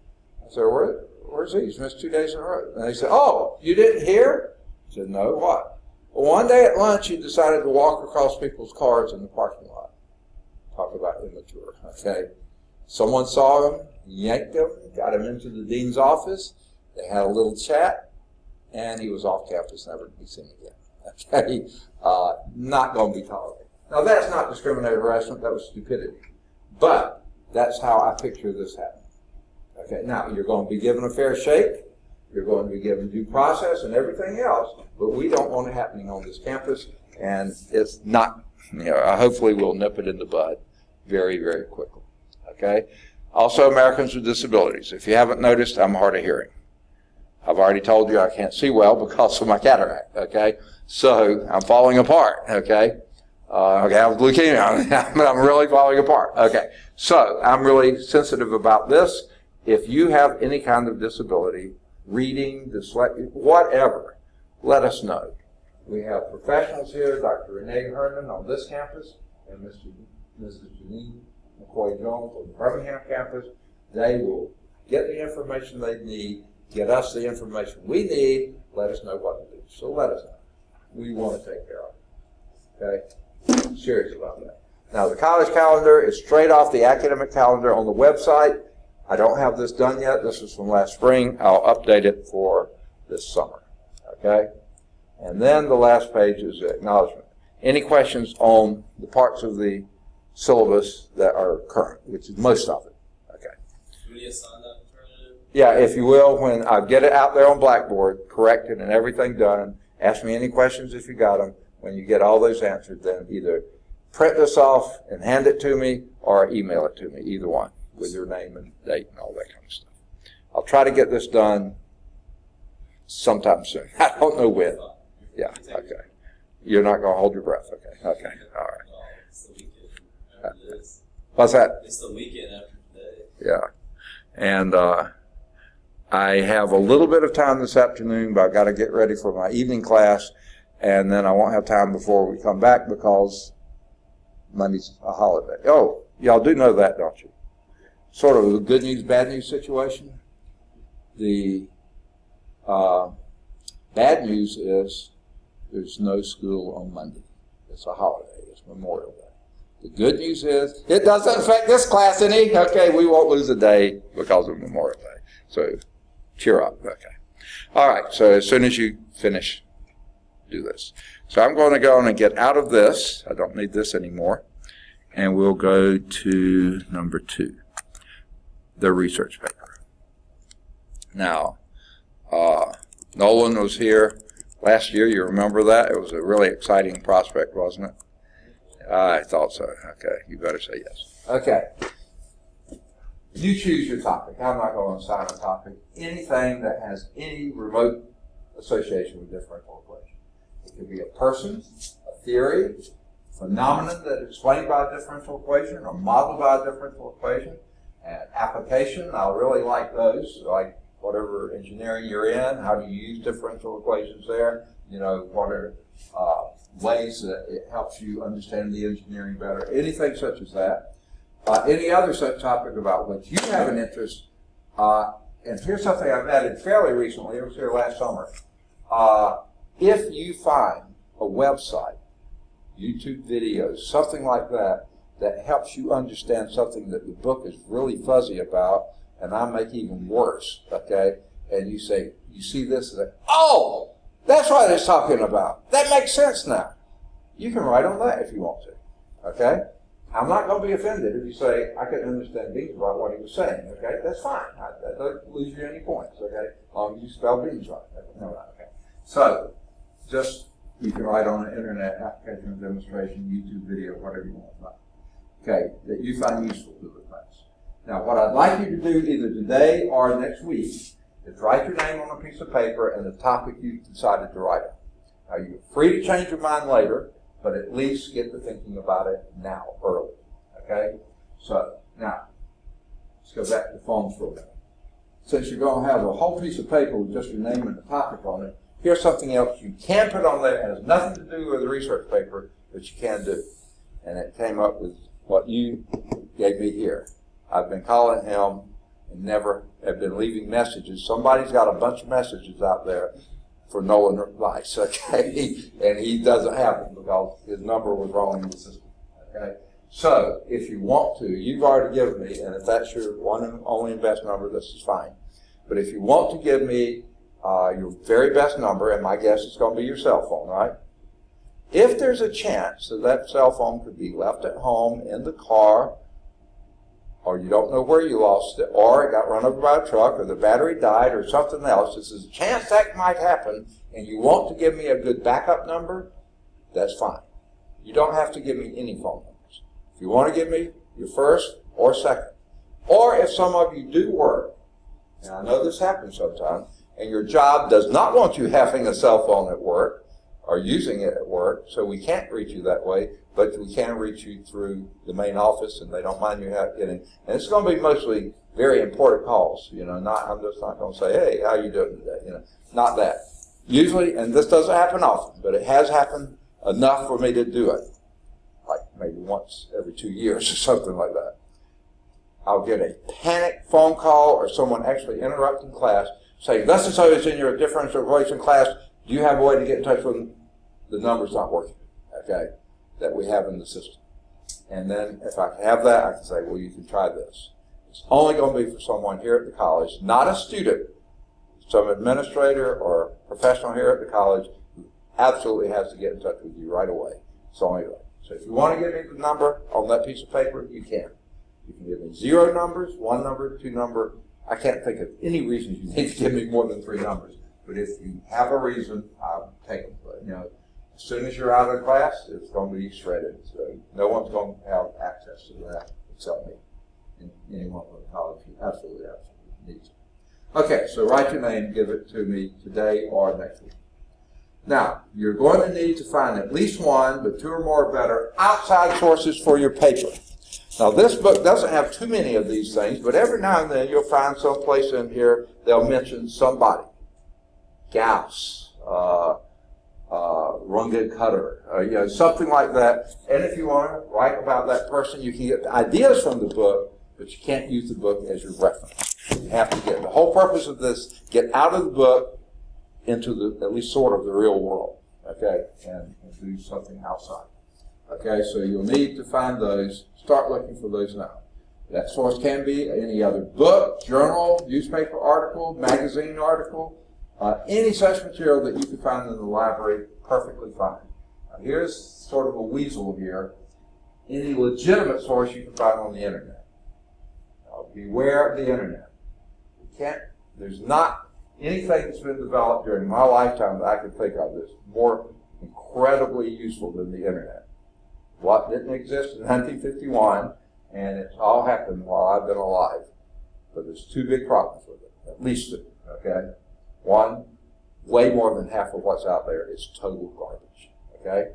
I said, where's he? He's missed 2 days in a row. And they said, oh, you didn't hear? I said, no, what? Well, one day at lunch, he decided to walk across people's cars in the parking lot. Talk about immature, okay? Someone saw him, yanked him, got him into the dean's office. They had a little chat. and he was off campus, never to be seen again. Okay, not going to be tolerated. Now that's not discriminated harassment, that was stupidity. But that's how I picture this happening. Okay, now you're going to be given a fair shake, you're going to be given due process and everything else, but we don't want it happening on this campus, and it's not, hopefully we'll nip it in the bud very, very quickly. Okay? Also, Americans with disabilities. If you haven't noticed, I'm hard of hearing. I've already told you I can't see well because of my cataract, okay? So I'm falling apart, okay? Okay, I have leukemia. I'm really falling apart. Okay, so I'm really sensitive about this. If you have any kind of disability, reading, dyslexia, whatever, let us know. We have professionals here, Dr. Renee Herman on this campus, and Mrs. Janine McCoy-Jones on the Birmingham campus. They will get the information they need, get us the information we need, let us know what to do. So let us know. We want to take care of it. Okay? I'm serious about that. Now, the college calendar is straight off the academic calendar on the website. I don't have this done yet. This is from last spring. I'll update it for this summer. Okay? And then the last page is the acknowledgement. Any questions on the parts of the syllabus that are current, which is most of it. Okay. Do we assign that alternative? Yeah, if you will, when I get it out there on Blackboard, corrected and everything done, ask me any questions if you got them. When you get all those answered, then either print this off and hand it to me or email it to me, either one, with your name and date and all that kind of stuff. I'll try to get this done sometime soon. I don't know when. Yeah, okay. You're not going to hold your breath, okay? Okay, all right. It's the weekend after this. What's that? It's the weekend after today. Yeah. And I have a little bit of time this afternoon, but I've got to get ready for my evening class, and then I won't have time before we come back because Monday's a holiday. Oh, y'all do know that, don't you? Sort of a good news, bad news situation. The bad news is there's no school on Monday. It's a holiday. It's Memorial Day. The good news is it doesn't affect this class any. Okay, we won't lose a day because of Memorial Day. So cheer up. Okay. All right, so as soon as you finish, do this. So I'm going to go on and get out of this. I don't need this anymore. And we'll go to number 2, the research paper. Now, Nolan was here last year. You remember that? It was a really exciting prospect, wasn't it? I thought so. Okay, you better say yes. Okay. You choose your topic. I'm not going to assign a topic. Anything that has any remote association with differential equation. It could be a person, a theory, phenomenon that is explained by a differential equation or modeled by a differential equation. An application, I really like those, like whatever engineering you're in, how do you use differential equations there? What are ways that it helps you understand the engineering better, anything such as that. Any other such topic about which you have an interest, and here's something I've added fairly recently, it was here last summer. If you find a website, YouTube videos, something like that, that helps you understand something that the book is really fuzzy about, and I make even worse, okay, and you see this and say, oh, that's what it's talking about. That makes sense now. You can write on that if you want to, okay? I'm not going to be offended if you say, I couldn't understand beans about what he was saying, okay? That's fine. That doesn't lose you any points, okay? As long as you spell beans right. No, okay. So, you can write on the internet, application, demonstration, YouTube video, whatever you want, okay, that you find useful to the class. Now, what I'd like you to do either today or next week is write your name on a piece of paper and the topic you decided to write on. Now, you're free to change your mind later, but at least get to thinking about it now, early. Okay? So, now, let's go back to the phones for a minute. Since you're going to have a whole piece of paper with just your name and the topic on it, here's something else you can put on there. It has nothing to do with the research paper, but you can do. And it came up with what you gave me here. I've been calling him and never have been leaving messages. Somebody's got a bunch of messages out there for Nolan advice, okay? And he doesn't have them because his number was wrong in the system, okay? So, if you want to, you've already given me, and if that's your one and only and best number, this is fine. But if you want to give me your very best number, and my guess is going to be your cell phone, right? If there's a chance that that cell phone could be left at home in the car, or you don't know where you lost it, or it got run over by a truck, or the battery died, or something else, this is a chance that might happen, and you want to give me a good backup number, that's fine. You don't have to give me any phone numbers. If you want to give me your first or second, or if some of you do work, and I know this happens sometimes, and your job does not want you having a cell phone at work, or using it at work, so we can't reach you that way, but we can reach you through the main office, and they don't mind you getting. And it's going to be mostly very important calls. You know, I'm just not going to say, hey, how you doing today? You know, not that. Usually, and this doesn't happen often, but it has happened enough for me to do it, like maybe once every 2 years or something like that. I'll get a panic phone call or someone actually interrupting class saying, this is how it's in your differential equation class. Do you have a way to get in touch with them? The number's not working, okay, that we have in the system. And then if I have that, I can say, well, you can try this. It's only going to be for someone here at the college, not a student, some administrator or professional here at the college who absolutely has to get in touch with you right away. It's only right. So if you want to give me the number on that piece of paper, you can. You can give me 0 numbers, 1 number, 2 number. I can't think of any reason you need to give me more than 3 numbers. But if you have a reason, I'll take them. But, you know, as soon as you're out of class, it's going to be shredded. So no one's going to have access to that except me. And anyone from college who absolutely needs it. Okay, so write your name, give it to me today or next week. Now, you're going to need to find at least 1, but 2 or more better outside sources for your paper. Now, this book doesn't have too many of these things, but every now and then you'll find some place in here they'll mention somebody. Gauss, Runge Cutter, you know, something like that. And if you want to write about that person, you can get ideas from the book, but you can't use the book as your reference. You have to get the whole purpose of this, get out of the book into the, at least sort of the real world, okay, and do something outside. Okay, so you'll need to find those. Start looking for those now. That source can be any other book, journal, newspaper article, magazine article, any such material that you can find in the library, perfectly fine. Now, here's sort of a weasel here. Any legitimate source you can find on the internet. Now, beware of the internet. There's not anything that's been developed during my lifetime that I can think of that's more incredibly useful than the internet. What didn't exist in 1951, and it's all happened while I've been alive. But there's 2 big problems with it, at least 2, okay? 1, way more than half of what's out there is total garbage, okay?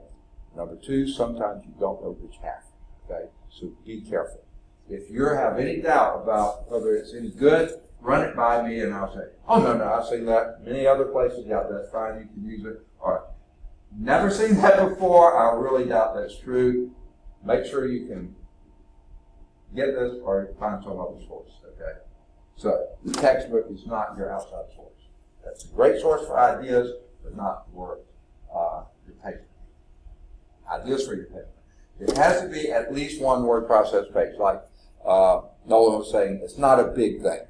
Number 2, sometimes you don't know which half, okay? So be careful. If you have any doubt about whether it's any good, run it by me and I'll say, oh, no, I've seen that many other places. Yeah, that's fine, you can use it. All right. Never seen that before. I really doubt that's true. Make sure you can get this or find some other source, okay? So the textbook is not your outside source. That's a great source for ideas, but not for your paper. Ideas for your paper. It has to be at least 1 word process page. Like Nolan was saying, it's not a big thing.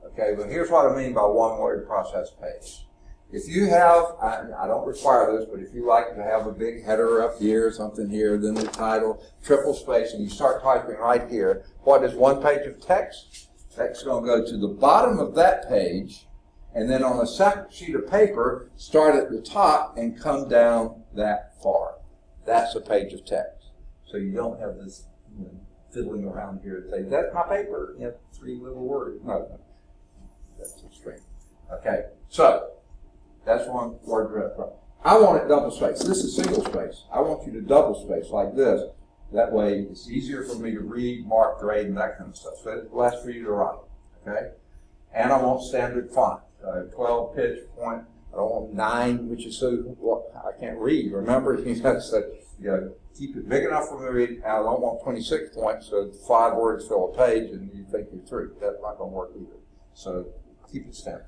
Okay, but here's what I mean by 1 word process page. If you have, I don't require this, but if you like to have a big header up here, something here, then the title, triple space, and you start typing right here, what is 1 page of text? That's going to go to the bottom of that page, and then on a separate sheet of paper, start at the top and come down that far. That's a page of text. So you don't have this fiddling around here and say, that's my paper. You have 3 little words. No. That's extreme. Okay, so that's 1 word. I want it double space. This is single space. I want you to double space like this. That way it's easier for me to read, mark, grade, and that kind of stuff. So it's less for you to write. Okay? And I want standard font. 12 pitch point. I don't want 9, which is so, well, I can't read. Remember, you got to keep it big enough for me to read. And I don't want 26 points, so 5 words fill a page and you think you're through. That's not going to work either. So keep it standard.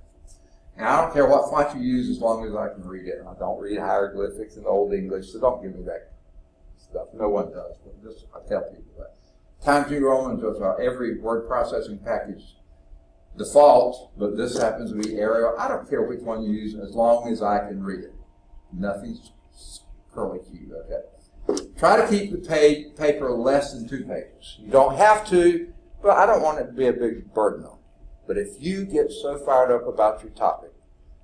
And I don't care what font you use as long as I can read it. And I don't read hieroglyphics in Old English, so don't give me that stuff. No one does, but I tell people that. Times New Roman does every word processing package default, but this happens to be Arial. I don't care which one you use as long as I can read it. Nothing's curly Q, okay? Try to keep the paper less than 2 pages. You don't have to, but I don't want it to be a big burden on you. But if you get so fired up about your topic,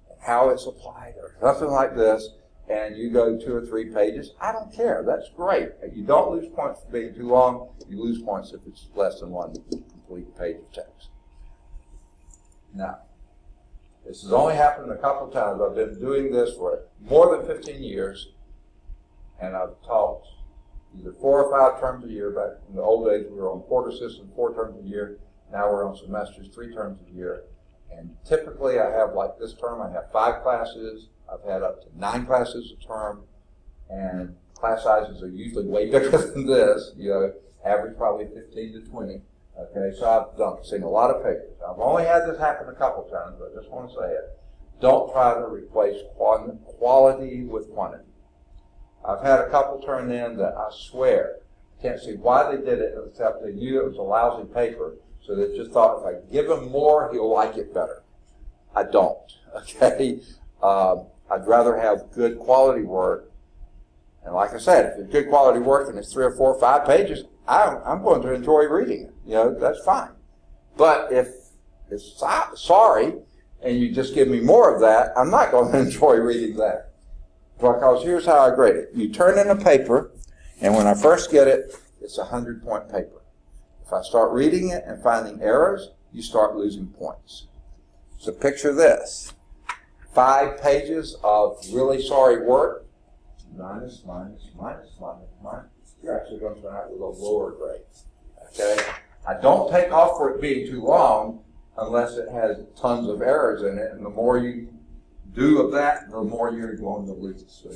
and how it's applied, or something like this, and you go 2 or 3 pages, I don't care. That's great. You don't lose points for being too long. You lose points if it's less than 1 complete page of text. Now, this has only happened a couple of times. I've been doing this for more than 15 years, and I've taught either 4 or 5 terms a year. Back in the old days, we were on quarter system, 4 terms a year. Now we're on semesters, 3 terms a year. And typically I have, like this term, I have 5 classes. I've had up to 9 classes a term, and class sizes are usually way bigger than this, average probably 15 to 20. Okay, so I've seen a lot of papers. I've only had this happen a couple of times, but I just want to say it. Don't try to replace quality with quantity. I've had a couple turn in that I swear, can't see why they did it, except they knew it was a lousy paper, so they just thought if I give him more, he'll like it better. I don't, okay? I'd rather have good quality work. And like I said, if it's good quality work and it's 3 or 4 or 5 pages, I'm going to enjoy reading it. That's fine. But if it's sorry and you just give me more of that, I'm not going to enjoy reading that. Because here's how I grade it. You turn in a paper, and when I first get it, it's a 100-point paper. If I start reading it and finding errors, you start losing points. So picture this. 5 pages of really sorry work, minus, minus, minus, minus, minus. You're actually going to turn out with a lower grade. Okay? I don't take off for it being too long unless it has tons of errors in it, and the more you do of that, the more you're going to lose. So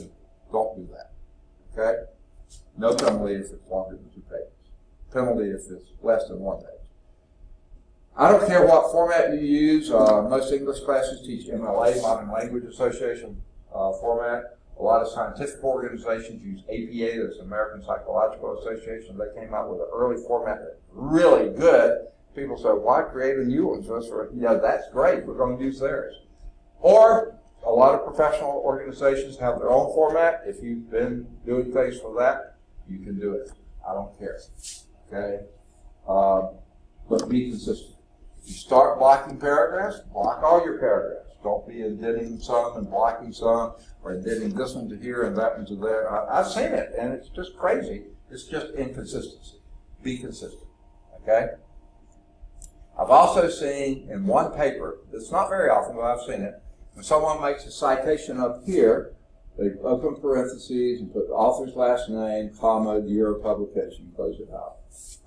don't do that. Okay? No penalty if it's longer than 2 pages. Penalty if it's less than 1 page. I don't care what format you use. Most English classes teach MLA, Modern Language Association format. A lot of scientific organizations use APA, that's American Psychological Association. They came out with an early format that's really good. People say, why create a new one? So that's great. We're going to use theirs. Or a lot of professional organizations have their own format. If you've been doing things for that, you can do it. I don't care. Okay? But be consistent. If you start blocking paragraphs, block all your paragraphs. Don't be indenting some and blocking some, or indenting this one to here and that one to there. I've seen it, and it's just crazy. It's just inconsistency. Be consistent. Okay? I've also seen in one paper, it's not very often, but I've seen it, when someone makes a citation up here, they open parentheses and put the author's last name, comma, the year of publication, close it out.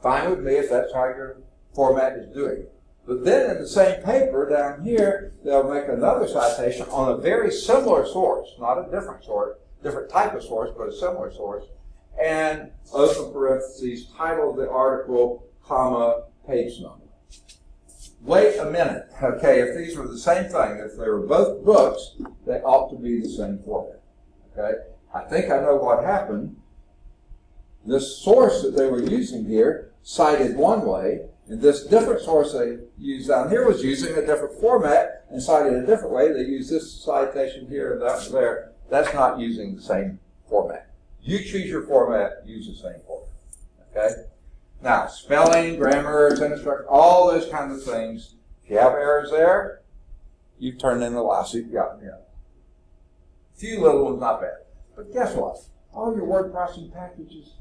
Fine with me if that's how your format is doing it. But then in the same paper down here, they'll make another citation on a very similar source, not a different source, different type of source, but a similar source, and open parentheses, title of the article, comma, page number. Wait a minute. Okay, if these were the same thing, if they were both books, they ought to be the same format. Okay? I think I know what happened. This source that they were using here cited one way, and this different source they used down here was using a different format and cited a different way. They used this citation here and that one there. That's not using the same format. You choose your format, use the same format. Okay? Now, spelling, grammar, sentence structure, all those kinds of things. If you have errors there, you've turned in the lawsuit, gotten here. A few little ones, not bad. But guess what? All your word processing packages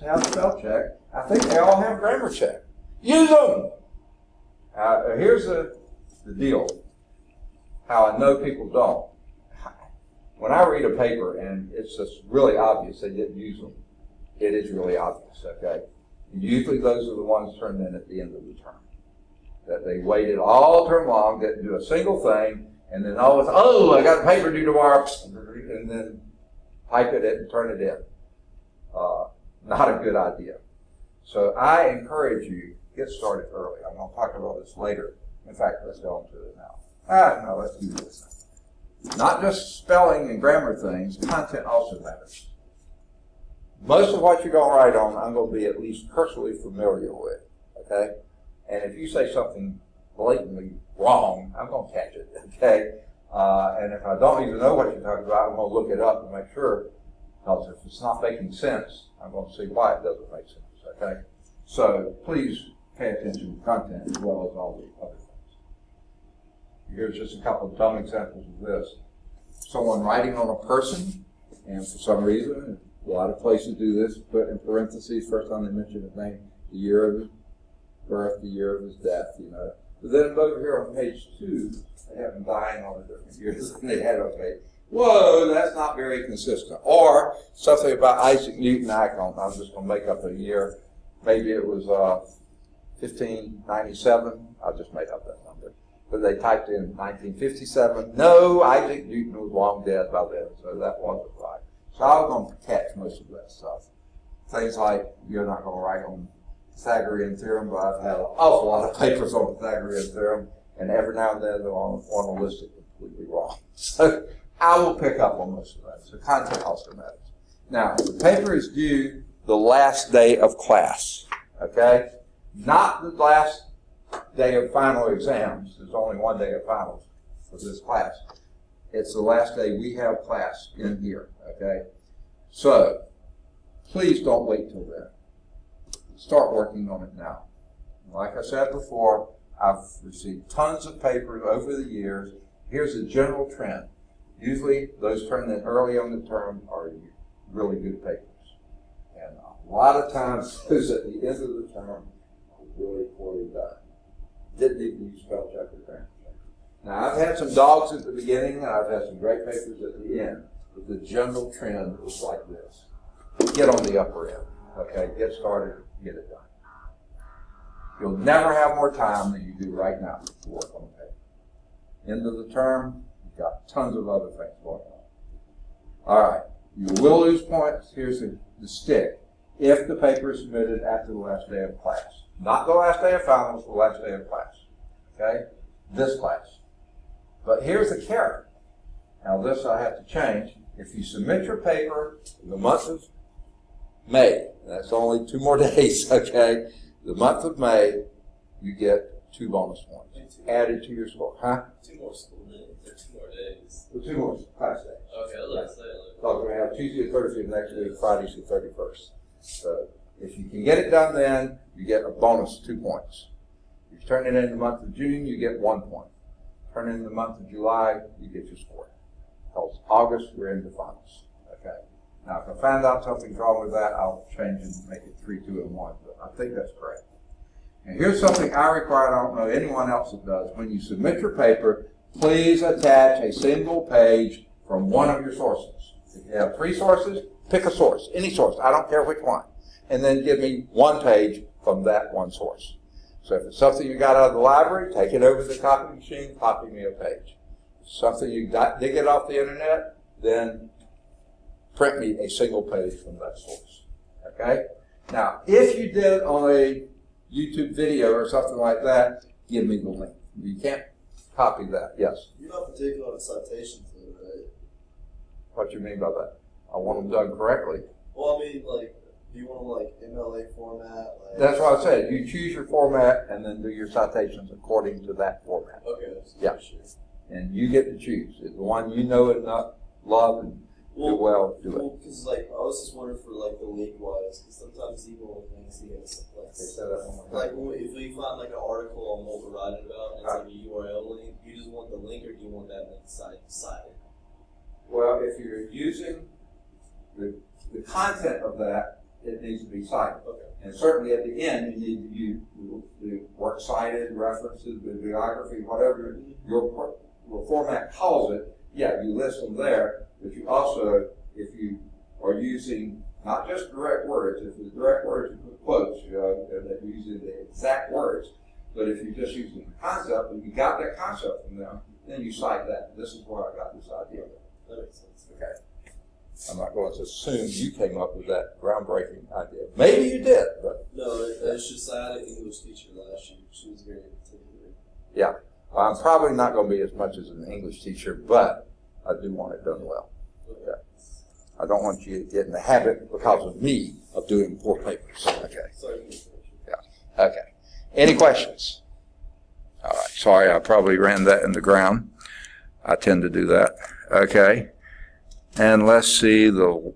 have spell check. I think they all have grammar check. Use them! Here's the deal, how I know people don't. When I read a paper and it's just really obvious they didn't use them, it is really obvious, okay? And usually those are the ones turned in at the end of the term. That they waited all term long, didn't do a single thing, and then all of a sudden, I got a paper due tomorrow, and then type it in and turn it in. Not a good idea. So I encourage you, get started early. I'm going to talk about this later. In fact, let's go into it now. No, let's do this now. Not just spelling and grammar things, content also matters. Most of what you're going to write on, I'm going to be at least cursorily familiar with, okay? And if you say something blatantly wrong, I'm going to catch it, okay? And if I don't even know what you're talking about, I'm going to look it up and make sure, because if it's not making sense, I'm going to see why it doesn't make sense, okay? So please pay attention to content as well as all the other things. Here's just a couple of dumb examples of this. Someone writing on a person, and for some reason, a lot of places do this, put in parentheses, first time they mention his name, the year of his birth, the year of his death, you know. But then over here on page 2, they have him dying on a different year than they had on page. Whoa, that's not very consistent. Or something about Isaac Newton. I'm just going to make up a year. Maybe it was 1597. I just made up that number. But they typed in 1957. No, Isaac Newton was long dead by then, so that wasn't right. So I was going to catch most of that stuff. Things like, you're not going to write on Pythagorean theorem, but I've had an awful lot of papers on Pythagorean theorem, and every now and then they're on a list that's completely wrong. So I will pick up on most of that. So content also matters. Now, the paper is due the last day of class, okay? Not the last day of final exams. There's only one day of finals for this class. It's the last day we have class in here, okay? So please don't wait till then. Start working on it now. Like I said before, I've received tons of papers over the years. Here's a general trend. Usually those turned in early on the term are really good papers. And a lot of times those at the end of the term are really poorly done. Didn't even use spell check or grammar check. Now I've had some dogs at the beginning and I've had some great papers at the end. But the general trend is like this. Get on the upper end. Okay, get started, get it done. You'll never have more time than you do right now to work on the paper. End of the term, you've got tons of other things going on. All right, you will lose points. Here's the stick. If the paper is submitted after the last day of class. Not the last day of finals, the last day of class. Okay? This class. But here's the carrot. Now this I have to change. If you submit your paper in the month of May, that's only 2 more days, okay? The month of May, you get 2 bonus points added to your score. Huh? 2 more school days, or 2 more days. Well, 2 more class days. Okay, let's say Because we have Tuesday and Thursday, next week, Friday's the 31st. So if you can get it done then, you get a bonus 2 points. If you turn it in the month of June, you get 1 point. Turn it in the month of July, you get your score. Because August, we're into finals. Okay. Now, if I find out something's wrong with that, I'll change and make it 3, 2, and 1. But I think that's correct. And here's something I require, I don't know anyone else that does. When you submit your paper, please attach a single page from one of your sources. If you have 3 sources, pick a source, any source, I don't care which one. And then give me 1 page from that one source. So if it's something you got out of the library, take it over to the copy machine, copy me a page. If it's something you dig it off the internet, then print me a single page from that source. Okay? Now, if you did it on a YouTube video or something like that, give me the link. You can't copy that. Yes? You're not particular on citations, though, right? What do you mean by that? I want them done correctly. Well, I mean, like, do you want like MLA format? Like, that's what I said. You choose your format and then do your citations according to that format. Okay. Yeah. Sure. And you get to choose. It's the one you know and love and do well, do it. Well, because like, I was just wondering for like the link-wise, because sometimes even with links, you get like, if we find like an article on what we're writing about and it's like a URL link, you just want the link or do you want that link cited? Well, if you're using the content of that, it needs to be cited. Okay. And certainly at the end, you need to use the works cited, references, bibliography, whatever your format calls it. Yeah, you list them there, but you also, if you are using not just direct words, if it's direct words, you put quotes, and that you're using the exact words. But if you're just using the concept, and you got that concept from them, then you cite that. This is where I got this idea. That makes sense. Okay. I'm not going to assume you came up with that groundbreaking idea. Maybe you did, but no, it's just I had an English teacher last year. She was very particular. Yeah, well, I'm probably not going to be as much as an English teacher, but I do want it done well. Okay. I don't want you to get in the habit because of me of doing poor papers. Okay. Sorry. Yeah. Okay. Any questions? All right, sorry, I probably ran that in the ground. I tend to do that. Okay. And let's see, the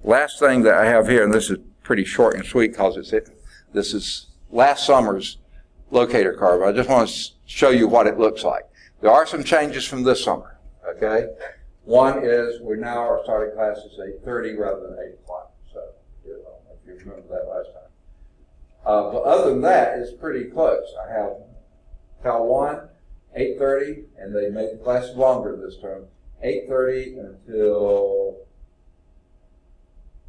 last thing that I have here, and this is pretty short and sweet because this is last summer's locator card. I just want to show you what it looks like. There are some changes from this summer. Okay. One is we now are starting classes at 8:30 rather than 8 o'clock. So, if you remember that last time. But other than that, it's pretty close. I have Cal 1, 8:30, and they made the classes longer this term. 8:30 until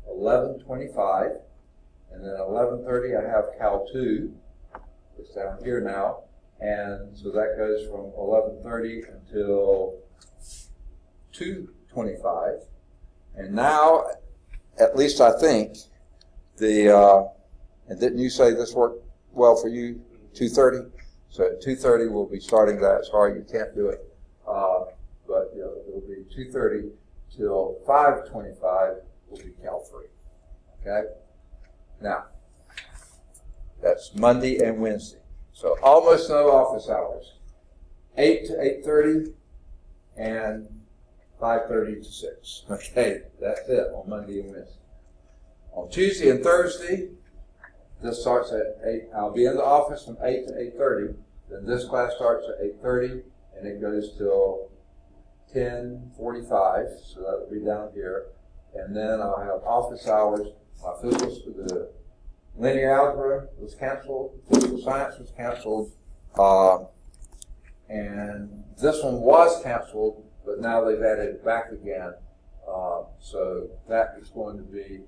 11:25, and then 11:30 I have Cal 2. It's down here now, and so that goes from 11:30 until 2:25. And now, at least I think, and didn't you say this worked well for you? 2:30? So at 2:30 we'll be starting that. Sorry, you can't do it. But it'll be 2:30 till 5:25 will be Cal 3. Okay? Now, that's Monday and Wednesday. So almost no office hours. 8 to 8:30 and 5:30 to 6. Okay, that's it on Monday and Wednesday. On Tuesday and Thursday, this starts at 8. I'll be in the office from 8 to 8:30. Then this class starts at 8:30 and it goes till 10:45. So that'll be down here. And then I'll have office hours. My the linear algebra was canceled. Physical science was canceled. And this one was canceled, but now they've added it back again. So that is going to be,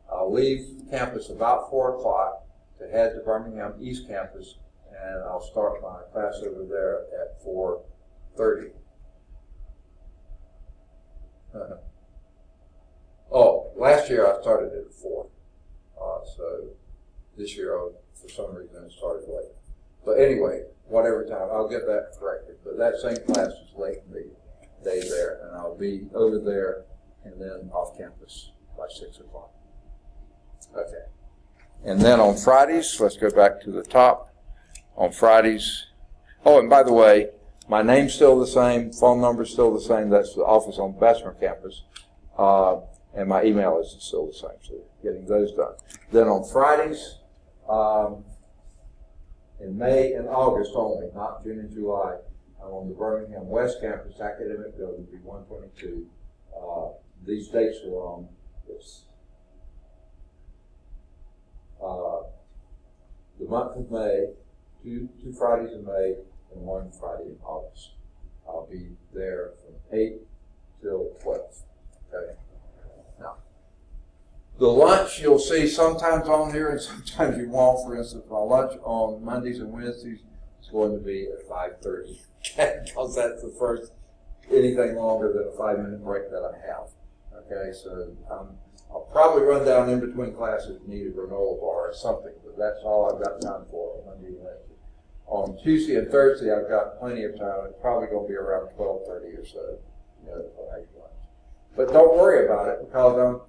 I'll leave campus about 4 o'clock to head to Birmingham East Campus, and I'll start my class over there at 4:30. Oh, last year I started at 4. So this year, for some reason, it started late. But anyway, whatever time, I'll get that corrected. But that same class is late in the day there, and I'll be over there and then off campus by 6 o'clock. Okay. And then on Fridays, let's go back to the top. On Fridays, oh, and by the way, my name's still the same, phone number's still the same. That's the office on Bessemer campus. And my email is still the same, so getting those done. Then on Fridays, in May and August only, not June and July, I'm on the Birmingham West Campus Academic Building, B122. These dates are on this. The month of May, two Fridays in May, and 1 Friday in August. I'll be there from 8 till 12. Okay. Now, the lunch you'll see sometimes on here and sometimes you won't. For instance, my lunch on Mondays and Wednesdays is going to be at 5:30. Because that's the first anything longer than a 5-minute break that I have. Okay, so I'll probably run down in between classes and eat a granola bar or something, but that's all I've got time for on Monday and Wednesday. On Tuesday and Thursday, I've got plenty of time. It's probably going to be around 12:30 or so. For lunch. But don't worry about it because I'm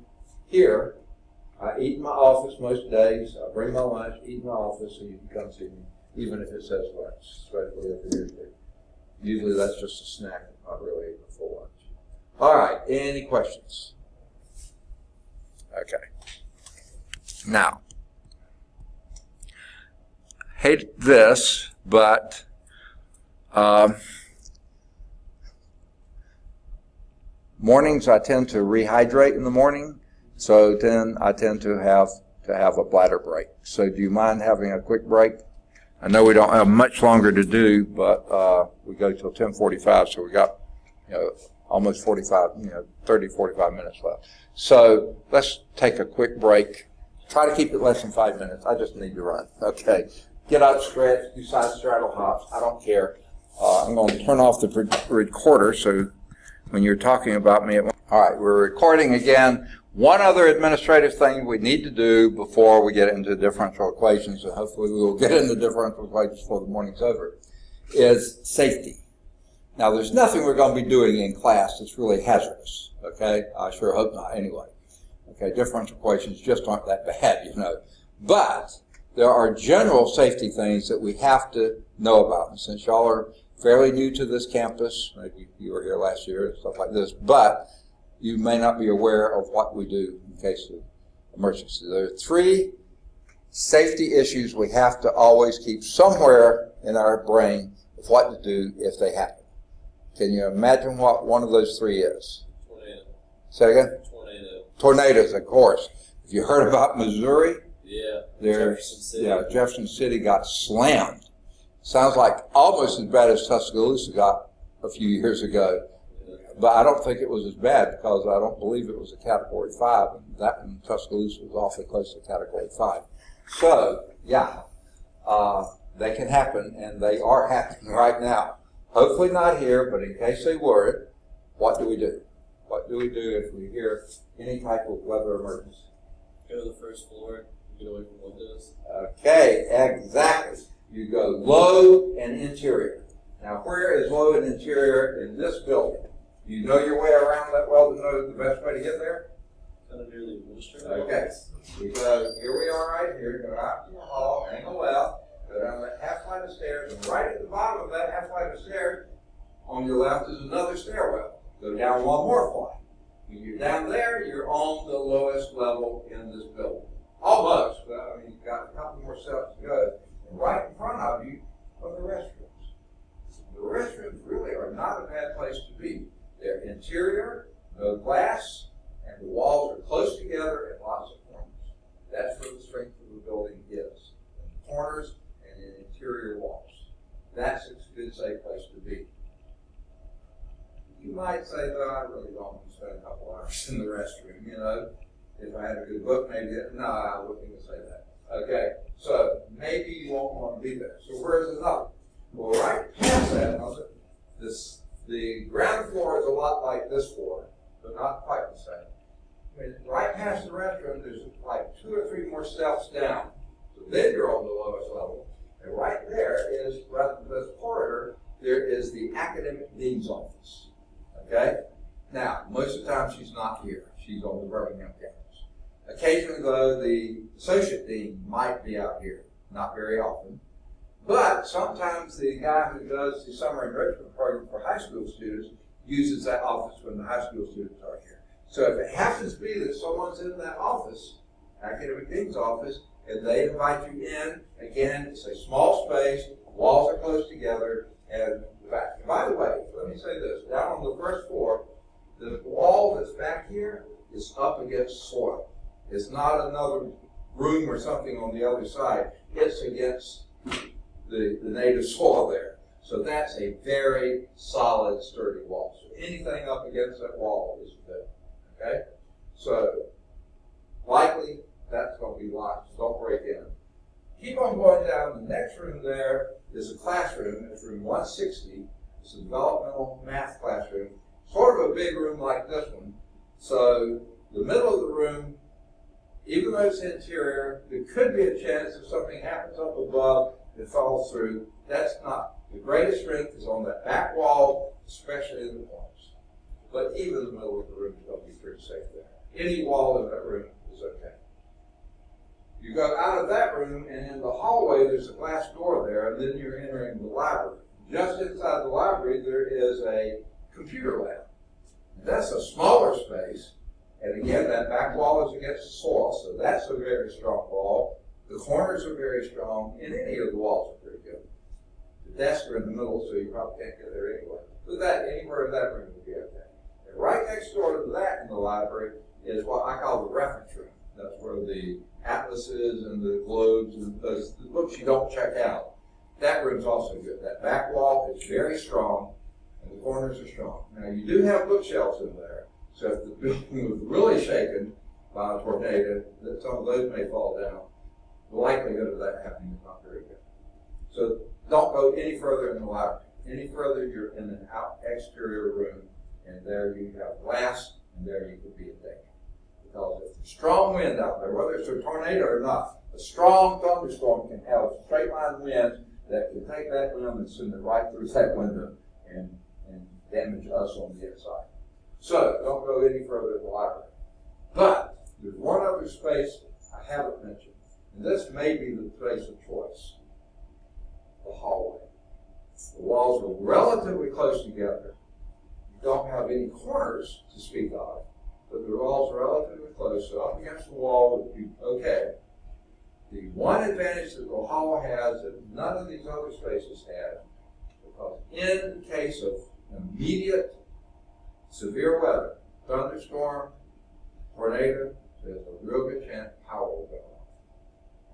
here. I eat in my office most days. I bring my lunch, eat in my office, so you can come see me, even if it says lunch, especially if it is here. Usually that's just a snack, not really a full lunch. All right, any questions? Okay. Now, hate this, but mornings I tend to rehydrate in the morning, so then I tend to have a bladder break. So do you mind having a quick break? I know we don't have much longer to do, but we go till 10:45, so we got almost 30, 45 minutes left. So let's take a quick break. Try to keep it less than 5 minutes. I just need to run. Okay. Get up, stretch, do side straddle hops. I don't care. I'm going to turn off the recorder so when you're talking about me. All right, we're recording again. One other administrative thing we need to do before we get into differential equations, and hopefully we will get into differential equations before the morning's over, is safety. Now, there's nothing we're going to be doing in class that's really hazardous, okay? I sure hope not, anyway. Okay, differential equations just aren't that bad, But there are general safety things that we have to know about. And since y'all are fairly new to this campus, maybe you were here last year and stuff like this, but you may not be aware of what we do in case of emergency. There are 3 safety issues we have to always keep somewhere in our brain of what to do if they happen. Can you imagine what one of those 3 is? Tornado. Say again? Tornado. Tornadoes, of course. If you heard about Missouri, Yeah. there's Jefferson City. yeah, Jefferson City got slammed. Sounds like almost as bad as Tuscaloosa got a few years ago. But I don't think it was as bad because I don't believe it was a Category 5, and that in Tuscaloosa was awfully close to Category 5. So, yeah, they can happen, and they are happening right now. Hopefully not here, but in case they were, what do we do? What do we do if we hear any type of weather emergency? Go to the first floor, get away from windows. Okay, exactly. You go low and interior. Now, where is low and interior in this building? You know your way around that well to know the best way to get there? Kind of near the administrative Okay. office. We go, here we are right here, go out to the hall, hang a left, go down that half flight of stairs, and right at the bottom of that half flight of stairs, on your left is another stairwell. Go down one more flight. When you're down there, you're on the lowest level in this building. Almost, but I mean, you've got a couple more steps to go. And right in front of you are the restrooms. The restrooms really are not a bad place to be. They're interior, no glass, and the walls are close together and lots of corners. That's where the strength of the building is. In the corners and in interior walls. That's a good, safe place to be. You might say, though, I really don't want to spend a couple hours in the restroom, you know. If I had a good book, maybe, no, I wouldn't even say that. Okay, so maybe you won't want to be there. So where's another? Well, right past that, the ground floor is a lot like this floor, but not quite the same. I mean, right past the restroom, there's like 2 or 3 more steps down. So then you're on the lowest level. And right there is, rather than this corridor, there is the academic dean's office. Okay? Now, most of the time she's not here. She's on the Birmingham campus. Occasionally, though, the associate dean might be out here. Not very often. But sometimes the guy who does the summer enrichment program for high school students uses that office when the high school students are here. So if it happens to be that someone's in that office, academic dean's office, and they invite you in, again, it's a small space, walls are close together, and by the way, let me say this, down on the first floor, the wall that's back here is up against soil. It's not another room or something on the other side. It's against the native soil there. So that's a very solid, sturdy wall. So anything up against that wall is good. Okay? So likely that's going to be locked. Don't break in. Keep on going down. The next room there is a classroom. It's room 160. It's a developmental math classroom. Sort of a big room like this one. So the middle of the room, even though it's interior, there could be a chance if something happens up above, it falls through. That's not. The greatest strength is on that back wall, especially in the corners. But even the middle of the room is going to be pretty safe there. Any wall in that room is okay. You go out of that room, and in the hallway, there's a glass door there, and then you're entering the library. Just inside the library, there is a computer lab. That's a smaller space, and again, that back wall is against the soil, so that's a very strong wall. The corners are very strong, and any of the walls are pretty good. The desks are in the middle, so you probably can't get there anyway. But that, anywhere in that room would be okay. And right next door to that in the library is what I call the reference room. That's where the atlases and the globes and the books you don't check out. That room's also good. That back wall is very strong, and the corners are strong. Now, you do have bookshelves in there, so if the building was really shaken by a tornado, that some of those may fall down. The likelihood of that happening is not very good. So don't go any further in the library. Any further, you're in an exterior room, and there you have glass, and there you could be in danger. Because if there's strong wind out there, whether it's a tornado or not, a strong thunderstorm can have straight line winds that can take that limb and send it right through that window and damage us on the inside. So don't go any further in the library. But there's one other space I haven't mentioned. And this may be the place of choice, the hallway. The walls are relatively close together. You don't have any corners to speak of, but the walls are relatively close, so up against the wall would be okay. The one advantage that the hall has that none of these other spaces have, because in the case of immediate severe weather, thunderstorm, tornado, there's a real good chance power will go off.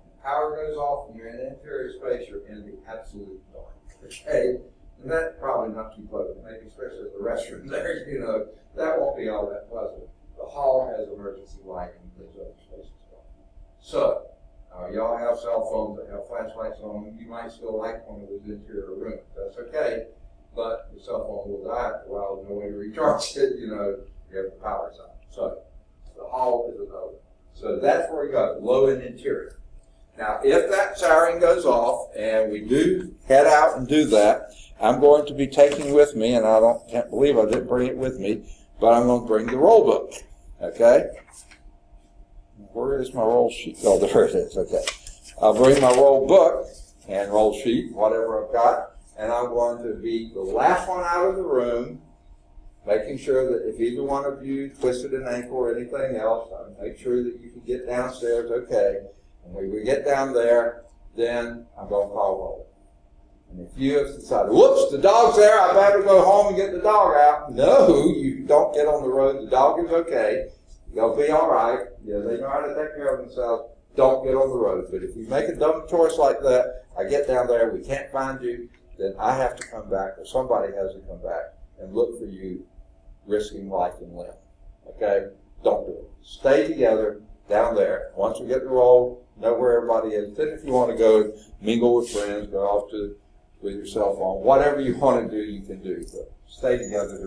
When power goes off and you're in an interior space, you're in the absolute dark. Okay? And that's probably not too pleasant, maybe especially at the restroom there, that won't be all that pleasant. The hall has emergency lighting, these other spaces don't. So, y'all have cell phones that have flashlights on them. You might still like one of those interior rooms. That's okay, but the cell phone will die after a while. There's no way to recharge it, you have the power side. So, the hall is another. So that's where we go, low and interior. Now, if that siren goes off, and we do head out and do that, I'm going to be taking with me, and can't believe I didn't bring it with me, but I'm going to bring the roll book, okay? Where is my roll sheet? Oh, there it is, okay. I'll bring my roll book and roll sheet, whatever I've got, and I'm going to be the last one out of the room, making sure that if either one of you twisted an ankle or anything else, I'll make sure that you can get downstairs okay. And when we get down there, then I'm going to call roll. And if you have decided, whoops, the dog's there, I better go home and get the dog out. No, you don't get on the road. The dog is okay. They'll be all right. Yeah, they know how to take care of themselves. Don't get on the road. But if you make a dumb choice like that, I get down there, we can't find you, then I have to come back, or somebody has to come back and look for you, risking life and limb. Okay? Don't do it. Stay together down there. Once we get the roll, know where everybody is. Then if you want to go mingle with friends, go off with your cell phone, whatever you want to do, you can do. But stay together.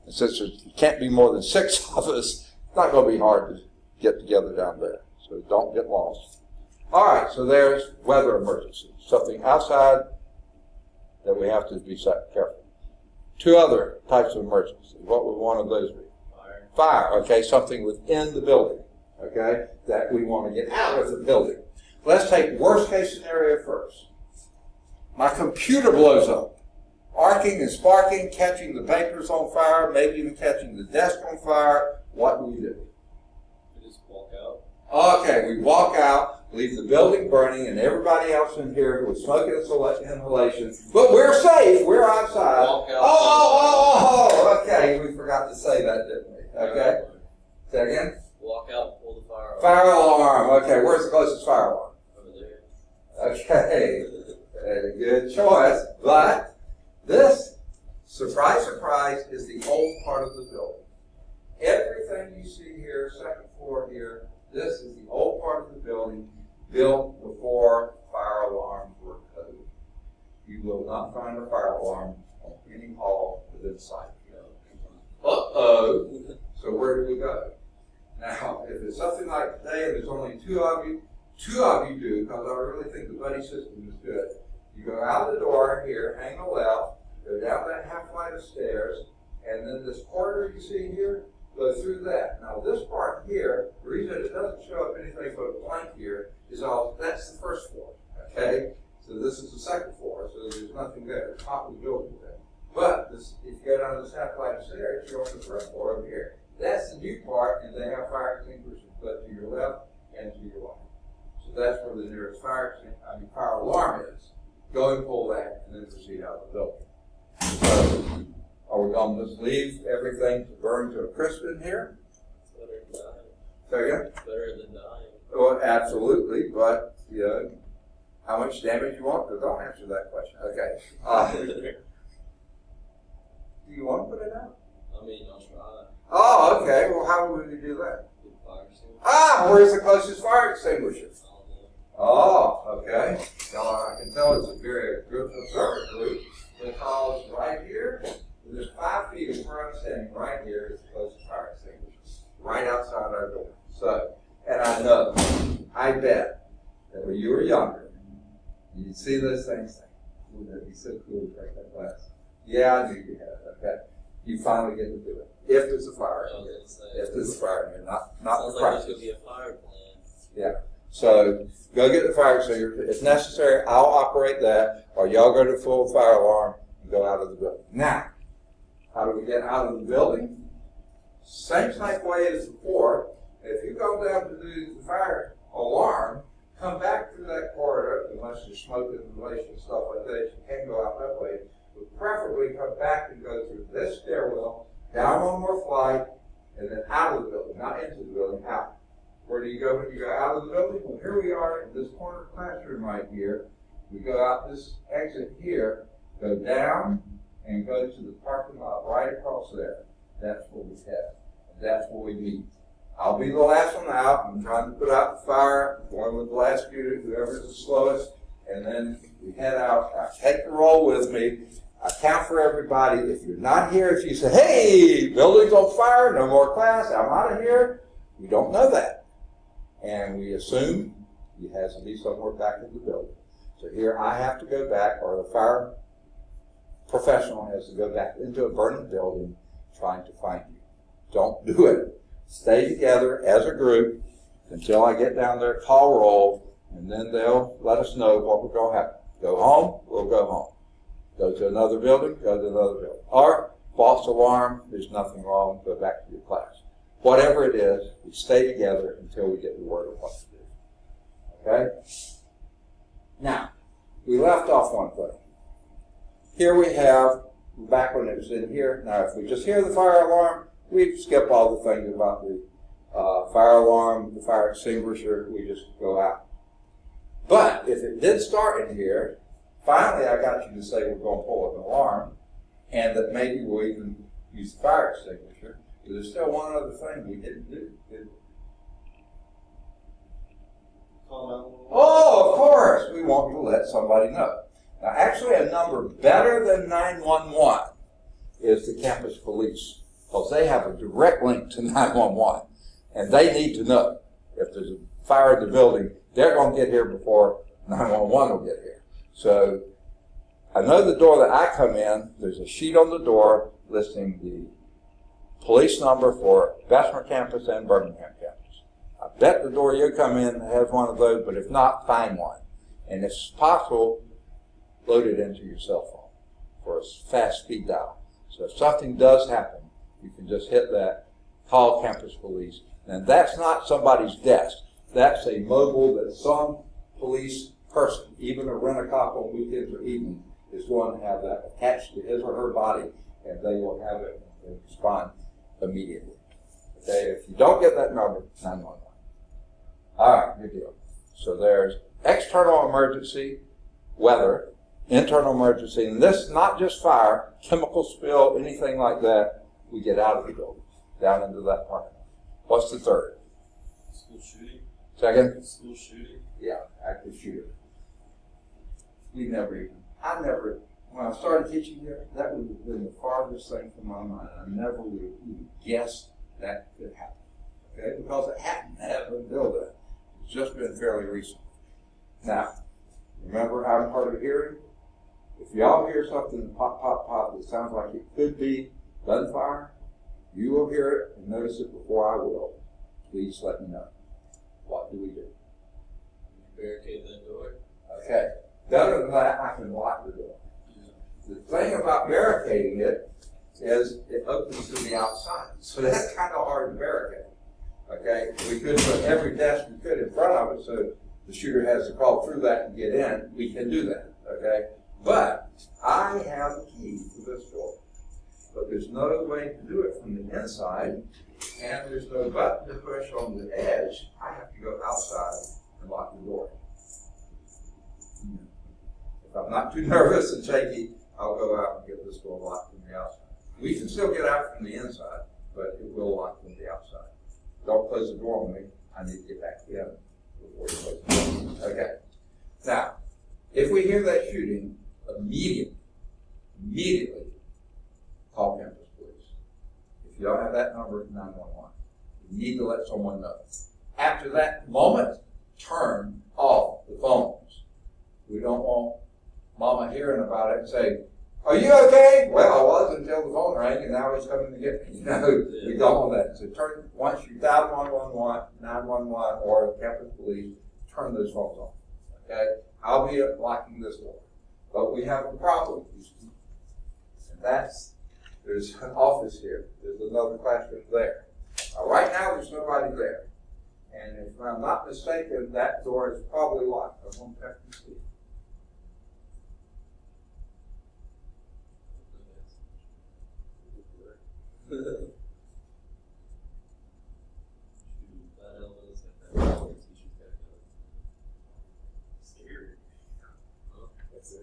And since there can't be more than 6 of us, it's not going to be hard to get together down there. So don't get lost. All right, so there's weather emergency. Something outside that we have to be careful. 2 other types of emergencies. What would one of those be? Fire, okay, something within the building, okay, that we want to get out of the building. Let's take worst case scenario first. My computer blows up, arcing and sparking, catching the papers on fire, maybe even catching the desk on fire. What do? We just walk out. Okay, we walk out, leave the building burning, and everybody else in here with smoke inhalation. But we're safe. We're outside. Walk out. Oh, okay. We forgot to say that, didn't we? Okay. Say again? Walk out, pull the fire alarm. Fire alarm. Okay, where's the closest fire alarm? Over there. Okay. Good choice. But this, surprise, surprise, is the old part of the building. Everything you see here, second floor here, this is the old part of the building built before fire alarms were coded. You will not find a fire alarm on any hall within sight. Uh-oh. So where do we go? Now, if it's something like today and there's only 2 of you do, because I really think the buddy system is good. You go out the door here, hang a left, go down that half flight of stairs, and then this corridor you see here, go through that. Now this part here, the reason it doesn't show up anything but a blank here is that's the first floor, okay? So this is the second floor, so there's nothing there. The top of the building there. But if you go down this half flight of stairs, you're on the first floor over here. That's the new part, and they have fire extinguishers but to your left and to your right. So that's where the nearest fire alarm is. Go and pull that, and then proceed out of the building. So, are we going to just leave everything to burn to a crisp in here? Better than dying. Say again? Better than dying. Well, absolutely, but, how much damage you want? Don't answer that question. Okay. Do you want to put it out? I mean, I'll try. Oh, okay. Well, how would you do that? Fire extinguisher. Where's the closest fire extinguisher? I Oh, okay. So I can tell it's a very good observer group because right here, there's 5 feet of where I'm standing right here is the closest fire extinguisher, right outside our door. So, and I bet that when you were younger, you'd see those things, wouldn't it be so cool to take that class? Yeah, I knew you had it, okay. You finally get to do it. If there's a fire in here. If there's a fire in here, not Sounds the like practice. there's going to be a fire plan. Yeah. So go get the fire extinguisher. If necessary, I'll operate that, or y'all go to full fire alarm and go out of the building. Now, how do we get out of the building? Same type way as before. If you go down to do the fire alarm, come back through that corridor, unless you're smoking inhalation and stuff like that, you can't go out that way. But preferably come back and go through this stairwell, down one more flight, and then out of the building, not into the building, out. Where do you go when you go out of the building? Well, here we are in this corner classroom right here. We go out this exit here, go down, and go to the parking lot right across there. That's where we head. That's where we meet. I'll be the last one out. I'm trying to put out the fire, going with the last student, whoever's the slowest, and then we head out. I take the roll with me. I count for everybody. If you're not here, if you say, hey, building's on fire, no more class, I'm out of here, we don't know that. And we assume he has to be somewhere back in the building. So here I have to go back, or the fire professional has to go back into a burning building trying to find you. Don't do it. Stay together as a group until I get down there, call roll, and then they'll let us know what we're going to have. Go home, we'll go home. Go to another building, go to another building. Or, false alarm, there's nothing wrong, go back to your class. Whatever it is, we stay together until we get the word of what to do. Okay? Now, we left off one thing. Here we have, back when it was in here, now if we just hear the fire alarm, we skip all the things about the fire alarm, the fire extinguisher, we just go out. But if it did start in here, finally I got you to say we're going to pull an alarm, and that maybe we'll even use the fire extinguisher. But there's still one other thing we didn't do. Oh, of course, we want to let somebody know. Now, actually, a number better than 911 is the campus police, because they have a direct link to 911, and they need to know if there's a fire in the building, they're going to get here before 911 will get here. So I know the door that I come in, there's a sheet on the door listing the police number for Bessemer campus and Birmingham campus. I bet the door you come in has one of those, but if not, find one. And if possible, load it into your cell phone for a fast speed dial. So if something does happen, you can just hit that, call campus police. And that's not somebody's desk. That's a mobile that some police person, even a rent-a-cop on weekends or evenings, is going to have that attached to his or her body, and they will have it and respond immediately. Okay, if you don't get that number, 911. All right, good deal. So there's external emergency, weather, internal emergency, and this not just fire, chemical spill, anything like that, we get out of the building, down into that parking lot. What's the third? School shooting. Second? School shooting. Yeah, active shooter. When I started teaching here, that would have been the farthest thing from my mind. I never would have even guessed that could happen. Okay, because it hadn't until then. It's just been fairly recent. Now, remember I'm hard of hearing? If y'all hear something pop, pop, pop that sounds like it could be gunfire, you will hear it and notice it before I will. Please let me know. What do we do? Barricade that door. Okay. Better than that, I can lock the door. The thing about barricading it is it opens to the outside. So that's kind of hard to barricade. Okay? We could put every desk we could in front of it so the shooter has to crawl through that and get in. We can do that. Okay? But I have a key to this door. But there's no way to do it from the inside, and there's no button to push on the edge. I have to go outside and lock the door. If I'm not too nervous and shaky, I'll go out and get this door locked from the outside. We can still get out from the inside, but it will lock from the outside. Don't close the door on me. I need to get back in before you close the door. Okay. Now, if we hear that shooting, immediately call campus police. If you don't have that number, 911. You need to let someone know. After that moment, turn off the phones. We don't want Mama hearing about it and say, "Are you okay?" "Well, I was until the phone rang, and now he's coming to get me." We don't want that. So once you dial 911 or campus police, turn those phones off. Okay? I'll be locking this door. But we have a problem, Houston. And there's an office here. There's another classroom there. Right now, there's nobody there. And if I'm not mistaken, that door is probably locked. I'm going to check and see.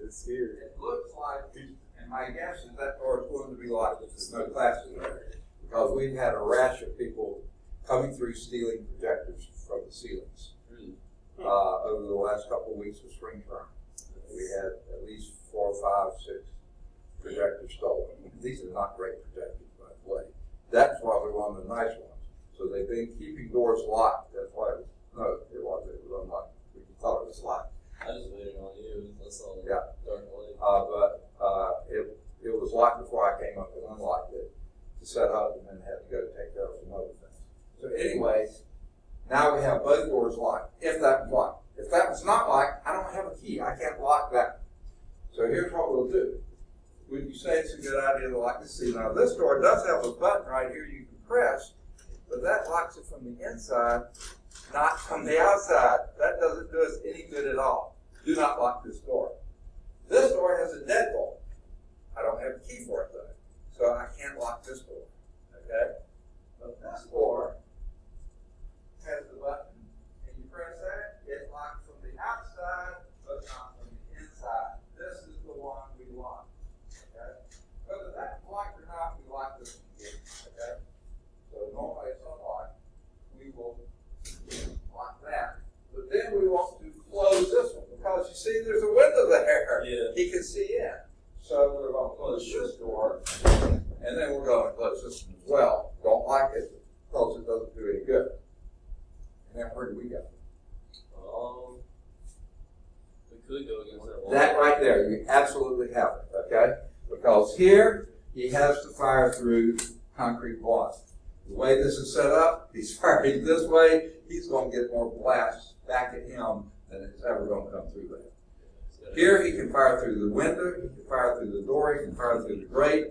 It's scary. It looks like, and my guess is that door is going to be locked if there's no classes there, because we've had a rash of people coming through stealing projectors from the ceilings over the last couple of weeks of spring term. We had at least 4, 5, 6 projectors stolen. These are not great projectors, by the way. That's why we want the nice ones. So they've been keeping doors locked. That's why it was unlocked. We thought it was locked. I was waiting on you. That's all. Yeah. Dark light. But it was locked before I came up and unlocked it to set up, and then had to go take care of some other things. So anyway, now we have both doors locked. If that was locked. If that was not locked, I don't have a key. I can't lock that. So here's what we'll do. Would you say it's a good idea to lock this? See, now this door does have a button right here you can press, but that locks it from the inside, not from the outside. That doesn't do us any good at all. Do not lock this door. This door has a deadbolt. I don't have a key for it though, so I can't lock this door. Okay? But this door has the button, and you press that, it locks from the outside, but not from the inside. This is the one we lock. Okay? Whether that's locked or not, we lock this one again. Okay? So normally it's unlocked. We will lock that. But then we want to close this one, because you see there's a window there. Yeah. He can see in. So we're going to close this door, and then we're going to close this one as well. Don't lock it, because it doesn't do any good. And then where do we go? We could go against that wall. That right there, you absolutely have it, okay? Because here, he has to fire through concrete block. The way this is set up, he's firing this way, he's going to get more blasts back at him than it's ever going to come through there. Here, he can fire through the window, he can fire through the door, he can fire through the grate.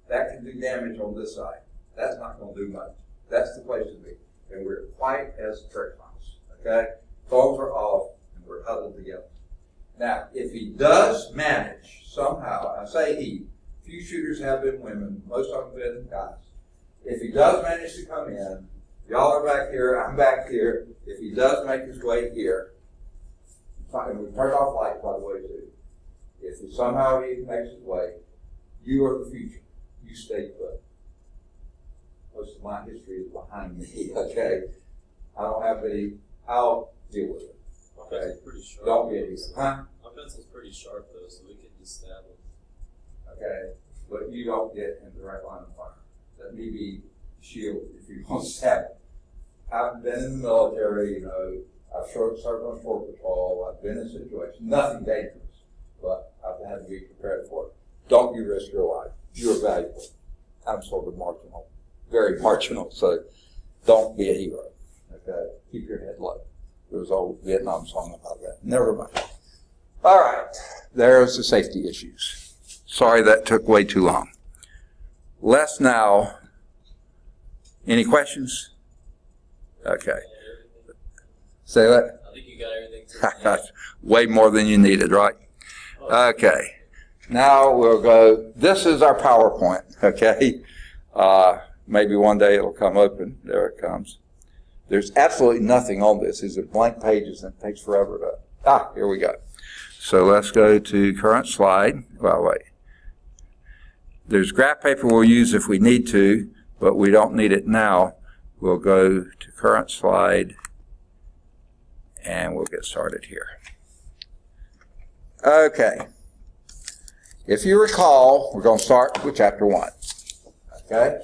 That can do damage on this side. That's not going to do much. That's the place to be. And we're quiet as a church mouse, okay? Phones are off, and we're huddled together. Now, if he does manage somehow, I say he, few shooters have been women, most of them have been guys. If he does manage to come in, y'all are back here, I'm back here. If he does make his way here, and we turned off lights, by the way, too. If somehow he makes his way, you are the future. You stay put. Most of my history is behind me, okay? I don't have any, I'll deal with it. My pencil's pretty sharp. Don't be easy. Huh? My pencil's pretty sharp, though, so we can just stab it. Okay? But you don't get in the right line of fire. Let me be shield if you want to stab it. I've been in the military, you know, I've served on shore patrol, I've been in situations, nothing dangerous, but I've had to be prepared for it. Don't you risk your life. You're valuable. I'm sort of marginal, very marginal, so don't be a hero. Okay? Keep your head low. There was an old Vietnam song about that. Never mind. All right. There's the safety issues. Sorry that took way too long. Let's now, any questions? Okay. Say that? I think you got everything. Way more than you needed, right? Okay. Now we'll go, this is our PowerPoint, okay? Maybe one day it'll come open. There it comes. There's absolutely nothing on this. These are blank pages and it takes forever to, here we go. So let's go to current slide. Well, wait. There's graph paper we'll use if we need to, but we don't need it now. We'll go to current slide and we'll get started here. Okay. If you recall, we're going to start with chapter 1. Okay?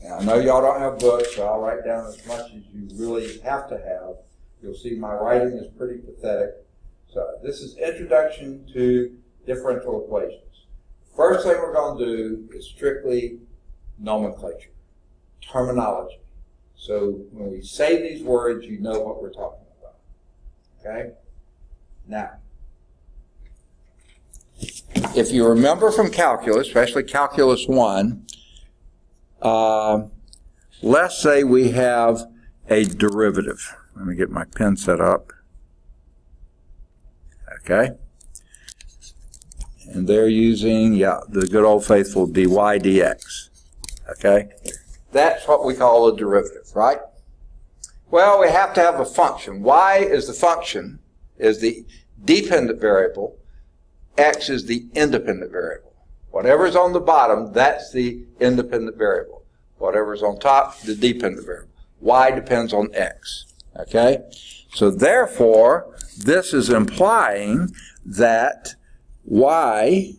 And I know y'all don't have books, so I'll write down as much as you really have to have. You'll see my writing is pretty pathetic. So this is Introduction to Differential Equations. First thing we're going to do is strictly nomenclature, terminology. So when we say these words, you know what we're talking about. Okay? Now, if you remember from calculus, especially calculus 1, let's say we have a derivative. Let me get my pen set up. Okay. And they're using, the good old faithful dy dx. Okay. That's what we call a derivative, right? Well, we have to have a function. Y is the function, is the dependent variable. X is the independent variable. Whatever's on the bottom, that's the independent variable. Whatever's on top, the dependent variable. Y depends on X. Okay? So therefore, this is implying that Y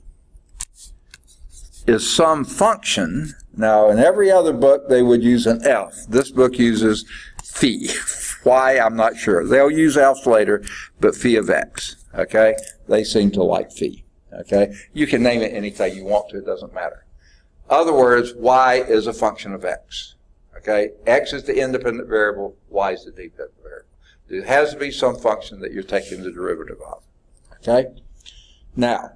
is some function. Now, in every other book, they would use an F. This book uses phi. Why, I'm not sure. They'll use F's later, but phi of X. Okay? They seem to like phi. Okay? You can name it anything you want to. It doesn't matter. Other words, Y is a function of X. Okay? X is the independent variable. Y is the dependent variable. It has to be some function that you're taking the derivative of. Okay? Now,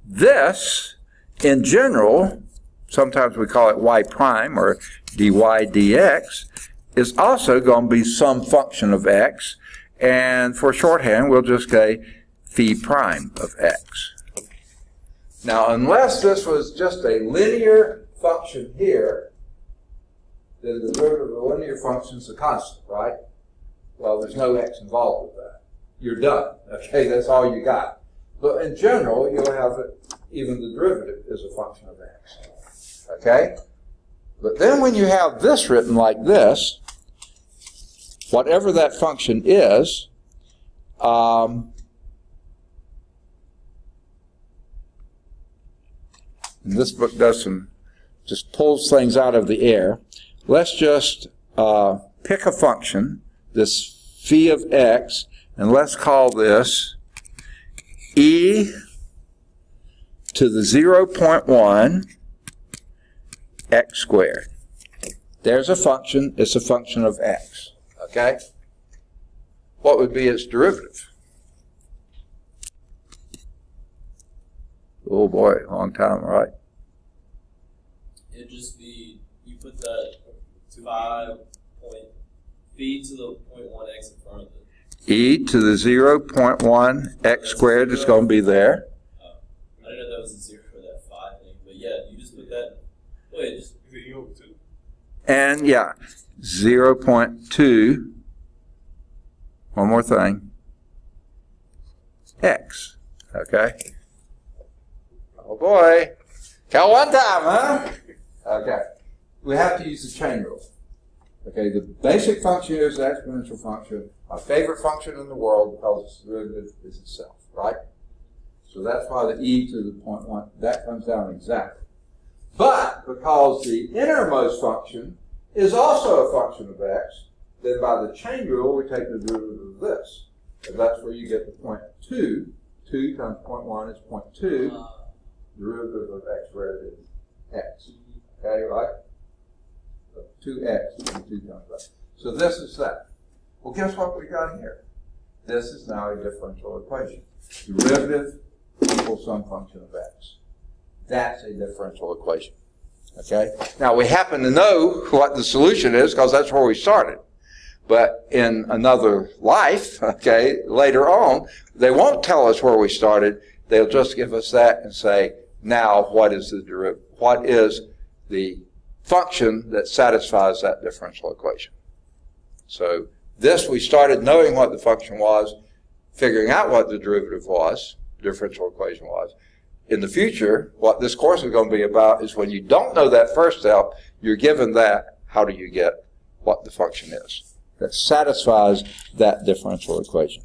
this, in general, sometimes we call it y prime or dy dx, is also going to be some function of x, and for shorthand, we'll just say phi prime of x. Now, unless this was just a linear function here, then the derivative of a linear function is a constant, right? Well, there's no x involved with that. You're done. Okay, that's all you got. But in general, you'll have even the derivative is a function of x. Okay? But then when you have this written like this, whatever that function is, and this book does just pulls things out of the air. Let's just pick a function, this phi of x, and let's call this e to the 0.1 x squared. There's a function. It's a function of x. Okay? What would be its derivative? Oh boy, long time, right? It'd just be, you put that 5 point phi to the 0.1 x in front of it. E to the 0.1 x squared is going to be there. I didn't know that was a 0 for that 5 thing, but yeah, you just put that. Wait, just put it over 2. And yeah, 0.2. One more thing. X. Okay. Oh boy. Count one time, huh? Okay. We have to use the chain rule. Okay, the basic function is the exponential function. My favorite function in the world because its derivative is itself, right? So that's why the e to the 0.1, that comes down exactly. But because the innermost function is also a function of x, then by the chain rule, we take the derivative of this. And that's where you get the 0.2. 2 times 0.1 is 0.2. Derivative of x squared is x. Okay, right? 2x and 2 times that. So this is that. Well, guess what we got here? This is now a differential equation. Derivative equals some function of x. That's a differential equation. Okay? Now, we happen to know what the solution is because that's where we started. But in another life, okay, later on, they won't tell us where we started. They'll just give us that and say, now, what is the derivative? What is the function that satisfies that differential equation? So this, we started knowing what the function was, figuring out what the derivative was, differential equation was. In the future, what this course is going to be about is when you don't know that first step, you're given that, how do you get what the function is that satisfies that differential equation?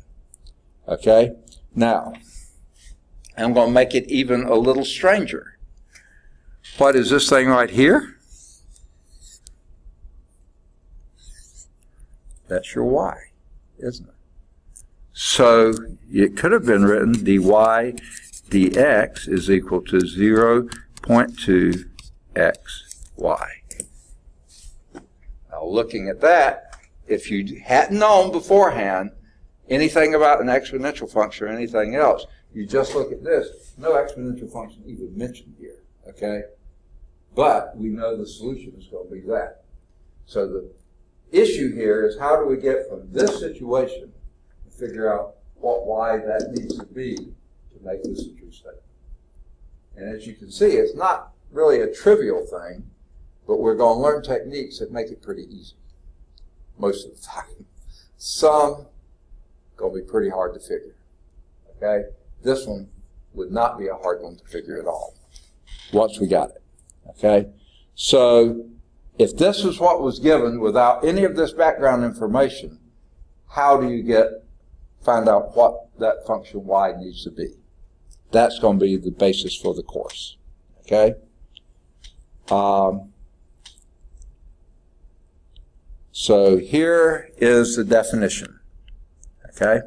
Okay? Now, I'm going to make it even a little stranger. What is this thing right here? That's your y, isn't it? So it could have been written dy dx is equal to 0.2 xy. Now looking at that, if you hadn't known beforehand anything about an exponential function or anything else, you just look at this. No exponential function even mentioned here, okay? But we know the solution is going to be that. So the issue here is how do we get from this situation and figure out what y that needs to be to make this a true statement. And as you can see, it's not really a trivial thing, but we're going to learn techniques that make it pretty easy most of the time. Some going to be pretty hard to figure, okay? This one would not be a hard one to figure at all once we got it, okay? So if this is what was given without any of this background information, how do you find out what that function y needs to be? That's going to be the basis for the course, okay? So here is the definition, okay?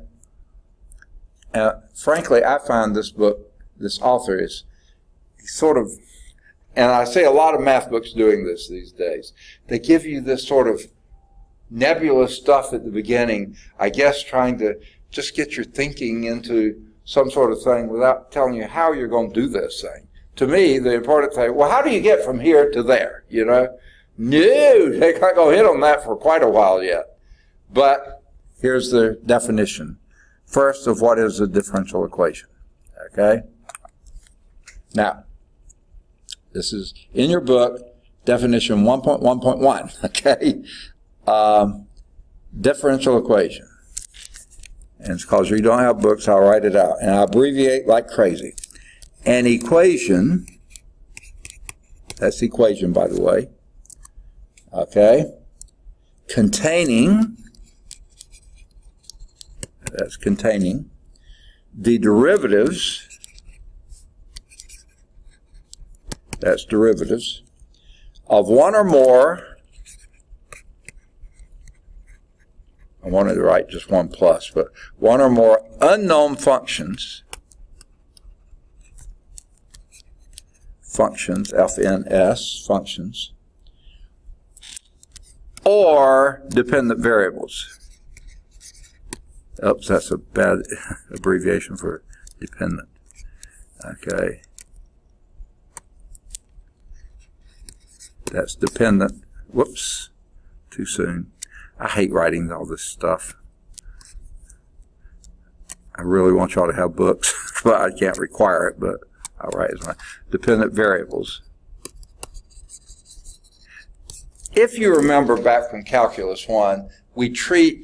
Frankly, I find this book, this author is sort of, and I see a lot of math books doing this these days. They give you this sort of nebulous stuff at the beginning, I guess trying to just get your thinking into some sort of thing without telling you how you're going to do this thing. To me, the important thing, well, how do you get from here to there, you know? No, they can't go hit on that for quite a while yet. But here's the definition. First of what is a differential equation, okay? Now, this is in your book, definition 1.1.1, okay? Differential equation. And it's because you don't have books, I'll write it out. And I abbreviate like crazy. An equation, that's equation by the way, okay, containing, that's containing, the derivatives, that's derivatives, of one or more, I wanted to write just one plus, but one or more unknown functions, FNS, functions, or dependent variables. Oops, that's a bad abbreviation for dependent. Okay. That's dependent. Whoops, too soon. I hate writing all this stuff. I really want y'all to have books, but I can't require it, but I'll write as my dependent variables. If you remember back from Calculus 1, we say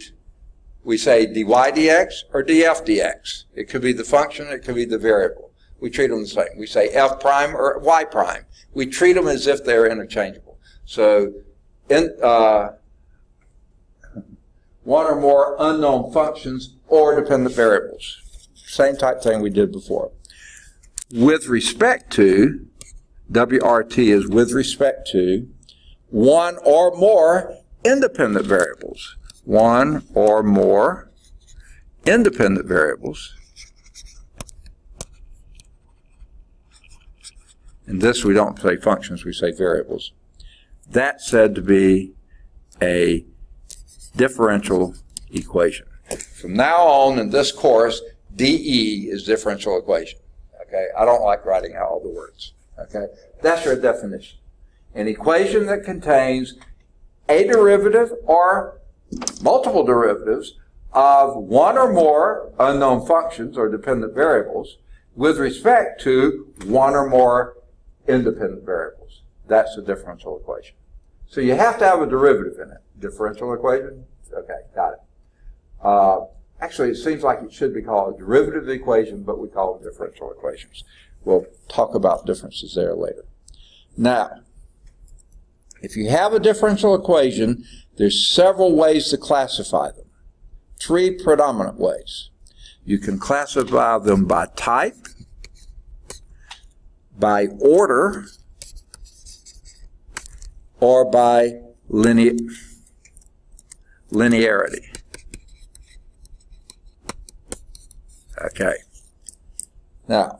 dy dx or df dx. It could be the function, it could be the variable. We treat them the same. We say f prime or y prime. We treat them as if they're interchangeable. So, one or more unknown functions or dependent variables. Same type thing we did before. With respect to, WRT is with respect to, one or more independent variables. One or more independent variables. In this we don't say functions, we say variables. That's said to be a differential equation. From now on in this course, DE is differential equation. Okay, I don't like writing out all the words. Okay, that's your definition. An equation that contains a derivative or multiple derivatives of one or more unknown functions or dependent variables with respect to one or more independent variables. That's a differential equation. So you have to have a derivative in it. Differential equation? Okay, got it. Actually, it seems like it should be called a derivative equation, but we call them differential equations. We'll talk about differences there later. Now, if you have a differential equation, there's several ways to classify them. Three predominant ways. You can classify them by type, by order, or by linearity. Okay. Now,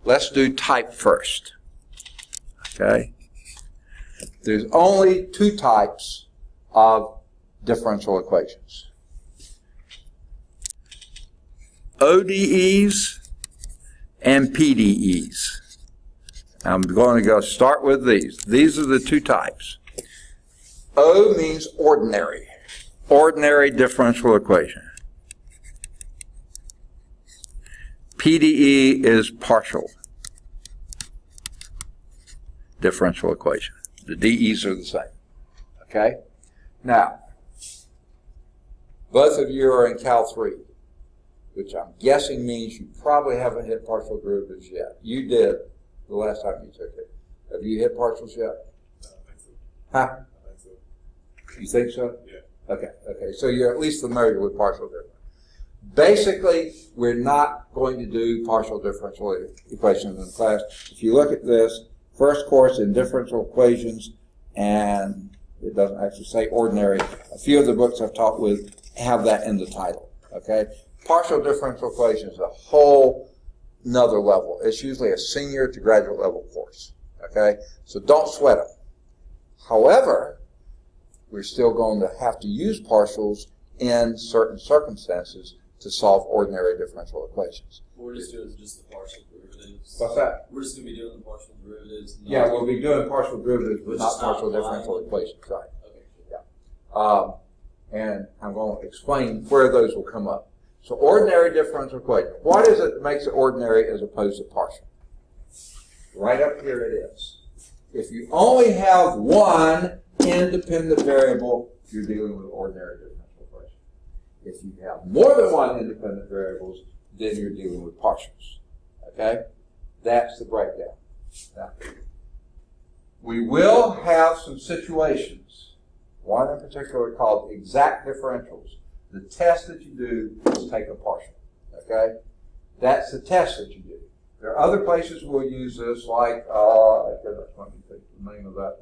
let's do type first. Okay. There's only two types of differential equations. ODEs and PDEs. I'm going to go start with these. These are the two types. O means ordinary. Ordinary differential equation. PDE is partial differential equation. The DEs are the same. Okay? Now, both of you are in Cal 3, which I'm guessing means you probably haven't hit partial derivatives yet. You did the last time you took it. Have you hit partials yet? I think so. Huh? I think so. You think so? Yeah. Okay. So you're at least familiar with partial differential. Basically, we're not going to do partial differential equations in class. If you look at this, first course in differential equations, and it doesn't actually say ordinary. A few of the books I've taught with have that in the title. Okay? Partial differential equations is a whole another level. It's usually a senior to graduate level course. Okay? So don't sweat them. However, we're still going to have to use partials in certain circumstances to solve ordinary differential equations. We're just doing just the partial derivatives. What's that? We're just going to be doing the partial derivatives. Yeah, we'll be doing partial derivatives, but not partial differential equations. Right. Okay. Yeah. And I'm going to explain where those will come up. So ordinary differential equation. What is it that makes it ordinary as opposed to partial? Right up here it is. If you only have one independent variable, you're dealing with ordinary differential equation. If you have more than one independent variables, then you're dealing with partials. Okay? That's the breakdown. Now, we will have some situations, one in particular called exact differentials. The test that you do is take a partial. Okay? That's the test that you do. There are other places we'll use this, like, I can't think the name of that.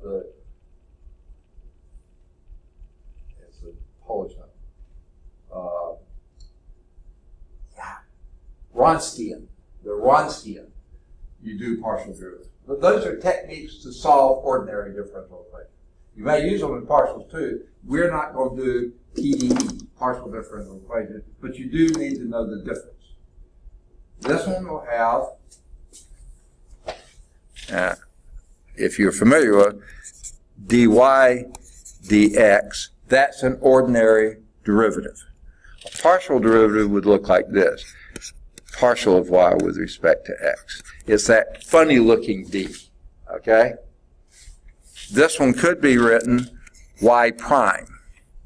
It's a Polish name. Wronskian. The Wronskian. You do partial derivatives. But those are techniques to solve ordinary differential equations. You may use them in partials too. We're not going to do PDE, partial differential equation, but you do need to know the difference. This one will have, if you're familiar with dy dx, that's an ordinary derivative. A partial derivative would look like this. Partial of y with respect to x. It's that funny looking d, okay? This one could be written y prime,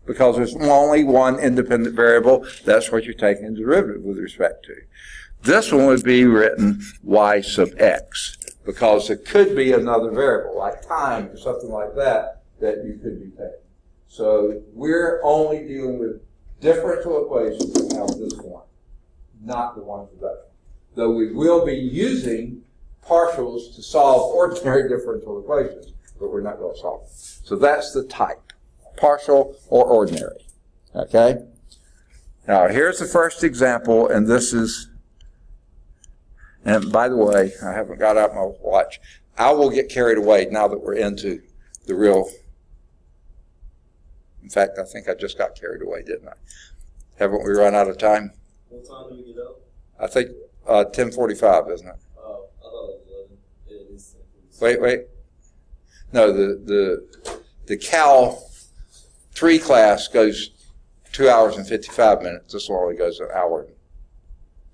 because there's only one independent variable. That's what you're taking the derivative with respect to. This one would be written y sub x, because there could be another variable, like time or something like that, that you could be taking. So we're only dealing with differential equations that have this one, not the one for that. Though we will be using partials to solve ordinary differential equations, but we're not going to solve them. So that's the type, partial or ordinary. Okay? Now here's the first example, and this is, and by the way, I haven't got out my watch. I will get carried away now that we're into the real. In fact, I think I just got carried away, didn't I? Haven't we run out of time? What time do we get up? I think 10:45, isn't it? Oh, I thought it was 11. It is 10:45. Wait. No, the Cal 3 class goes 2 hours and 55 minutes. This one only goes an hour,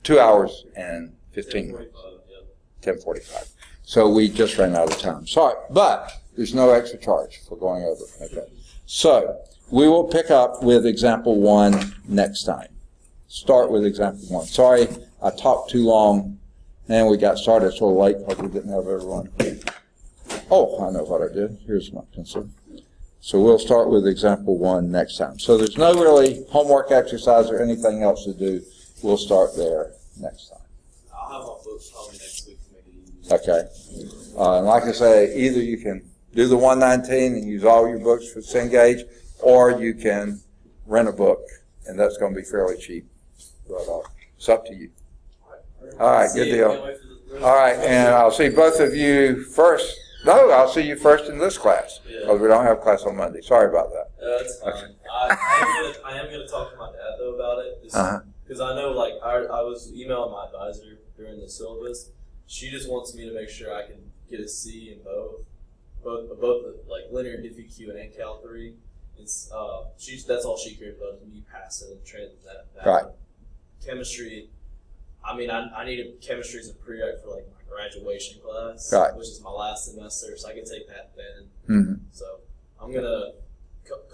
2 hours and 15 minutes. 10:45. So we just ran out of time. Sorry, but there's no extra charge for going over. Okay. So we will pick up with example 1 next time. Start with example 1. Sorry, I talked too long, and we got started so late because we didn't have everyone. Oh, I know what I did. Here's my pencil. So we'll start with example 1 next time. So there's no really homework exercise or anything else to do. We'll start there next time. I'll have my books probably next week to make it easier. Okay. And like I say, either you can do the 119 and use all your books for Cengage, or you can rent a book, and that's going to be fairly cheap. But it's up to you. All right, good deal. All right, and I'll see both of you first No, I'll see you first in this class, Yeah. because we don't have class on Monday. Sorry about that. That's fine. I am gonna talk to my dad though about it, because I know like I was emailing my advisor during the syllabus. She just wants me to make sure I can get a C in both like linear diffie and Cal 3. It's that's all she cares about is me passing and training that. Right. Chemistry. I mean, I needed chemistry as a prereq for like my graduation class, right. which is my last semester, so I can take that then. Mm-hmm. So I'm gonna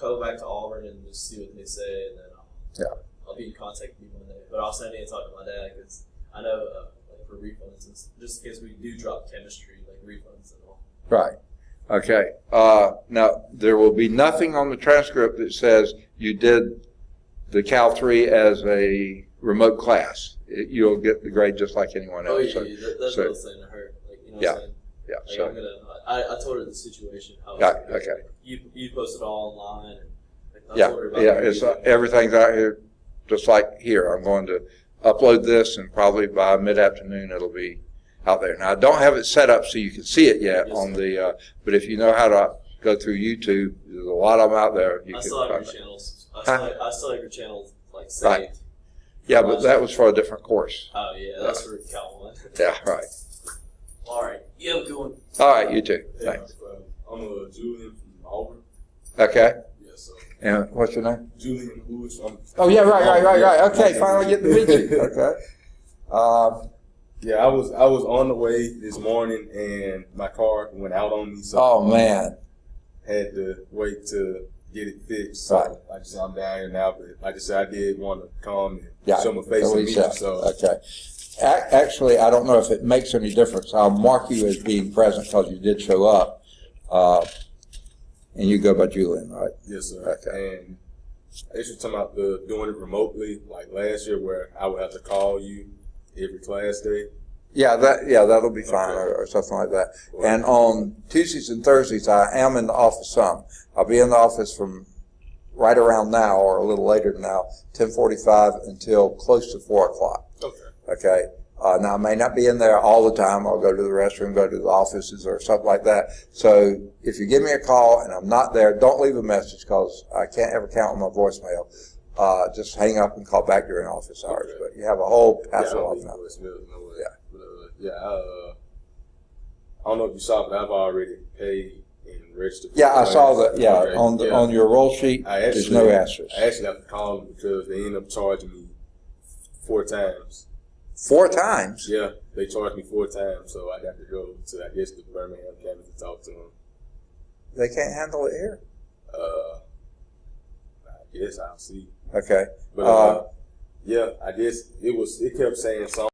go back to Auburn and just see what they say, and then I'll be in contact with you Monday. But also I need to talk to my dad because I know like for refunds, just in case we do drop chemistry, like refunds and all. Right. Okay. Now there will be nothing on the transcript that says you did the Cal 3 as a remote class. You'll get the grade just like anyone else. Oh yeah, that's what I was saying to her. Like, you know what I'm saying? Yeah. Like, So I'm gonna. I told her the situation. How okay. You posted all online. And, like, I Yeah. told her about Yeah. It's everything's out here, just like here. I'm going to upload this, and probably by mid-afternoon it'll be out there. Now I don't have it set up so you can see it yet on the. But if you know how to go through YouTube, there's a lot of them out there. I still have your channels. I still have your channels like saved. Right. Yeah, but that was for a different course. Oh yeah, that's for Cal 1. Yeah. Right. All right. You have a good one. All right. You too. Yeah, Thanks. I'm Julian from Auburn. Okay. Yes, sir. And what's your name? Julian Lewis. Oh yeah, right. Okay, finally get to meet you. Okay. Yeah, I was on the way this morning and my car went out on me, so Oh man. had to wait to get it fixed. So Right. I'm down here now, but like I said, I did want to come and show my face so and we meet shall. you. So Okay. Actually, I don't know if it makes any difference. I'll mark you as being present because you did show up. And you go by Julian, right? yes, sir. Okay. And they should talk about doing it remotely, like last year, where I would have to call you every class day. Yeah, that'll be fine, Okay. or something like that. And on Tuesdays and Thursdays, I am in the office some. I'll be in the office from right around now, or a little later than now, 10:45 until close to 4 o'clock. Okay. Okay. Now I may not be in there all the time. I'll go to the restroom, go to the offices, or something like that. So if you give me a call and I'm not there, don't leave a message because I can't ever count on my voicemail. Just hang up and call back during office hours. Okay. But you have a whole pass Yeah, off I now. Yeah. I don't know if you saw, but I've already paid and registered. Yeah, I saw that. Yeah, Okay, on your roll sheet, there's no asterisk. I actually have to call them because they ended up charging me 4 times. 4 times? Yeah, they charged me 4 times, so I got to go to, I guess, the Birmingham campus to talk to them. They can't handle it here. I guess I'll see. Okay. But yeah, I guess it kept saying something.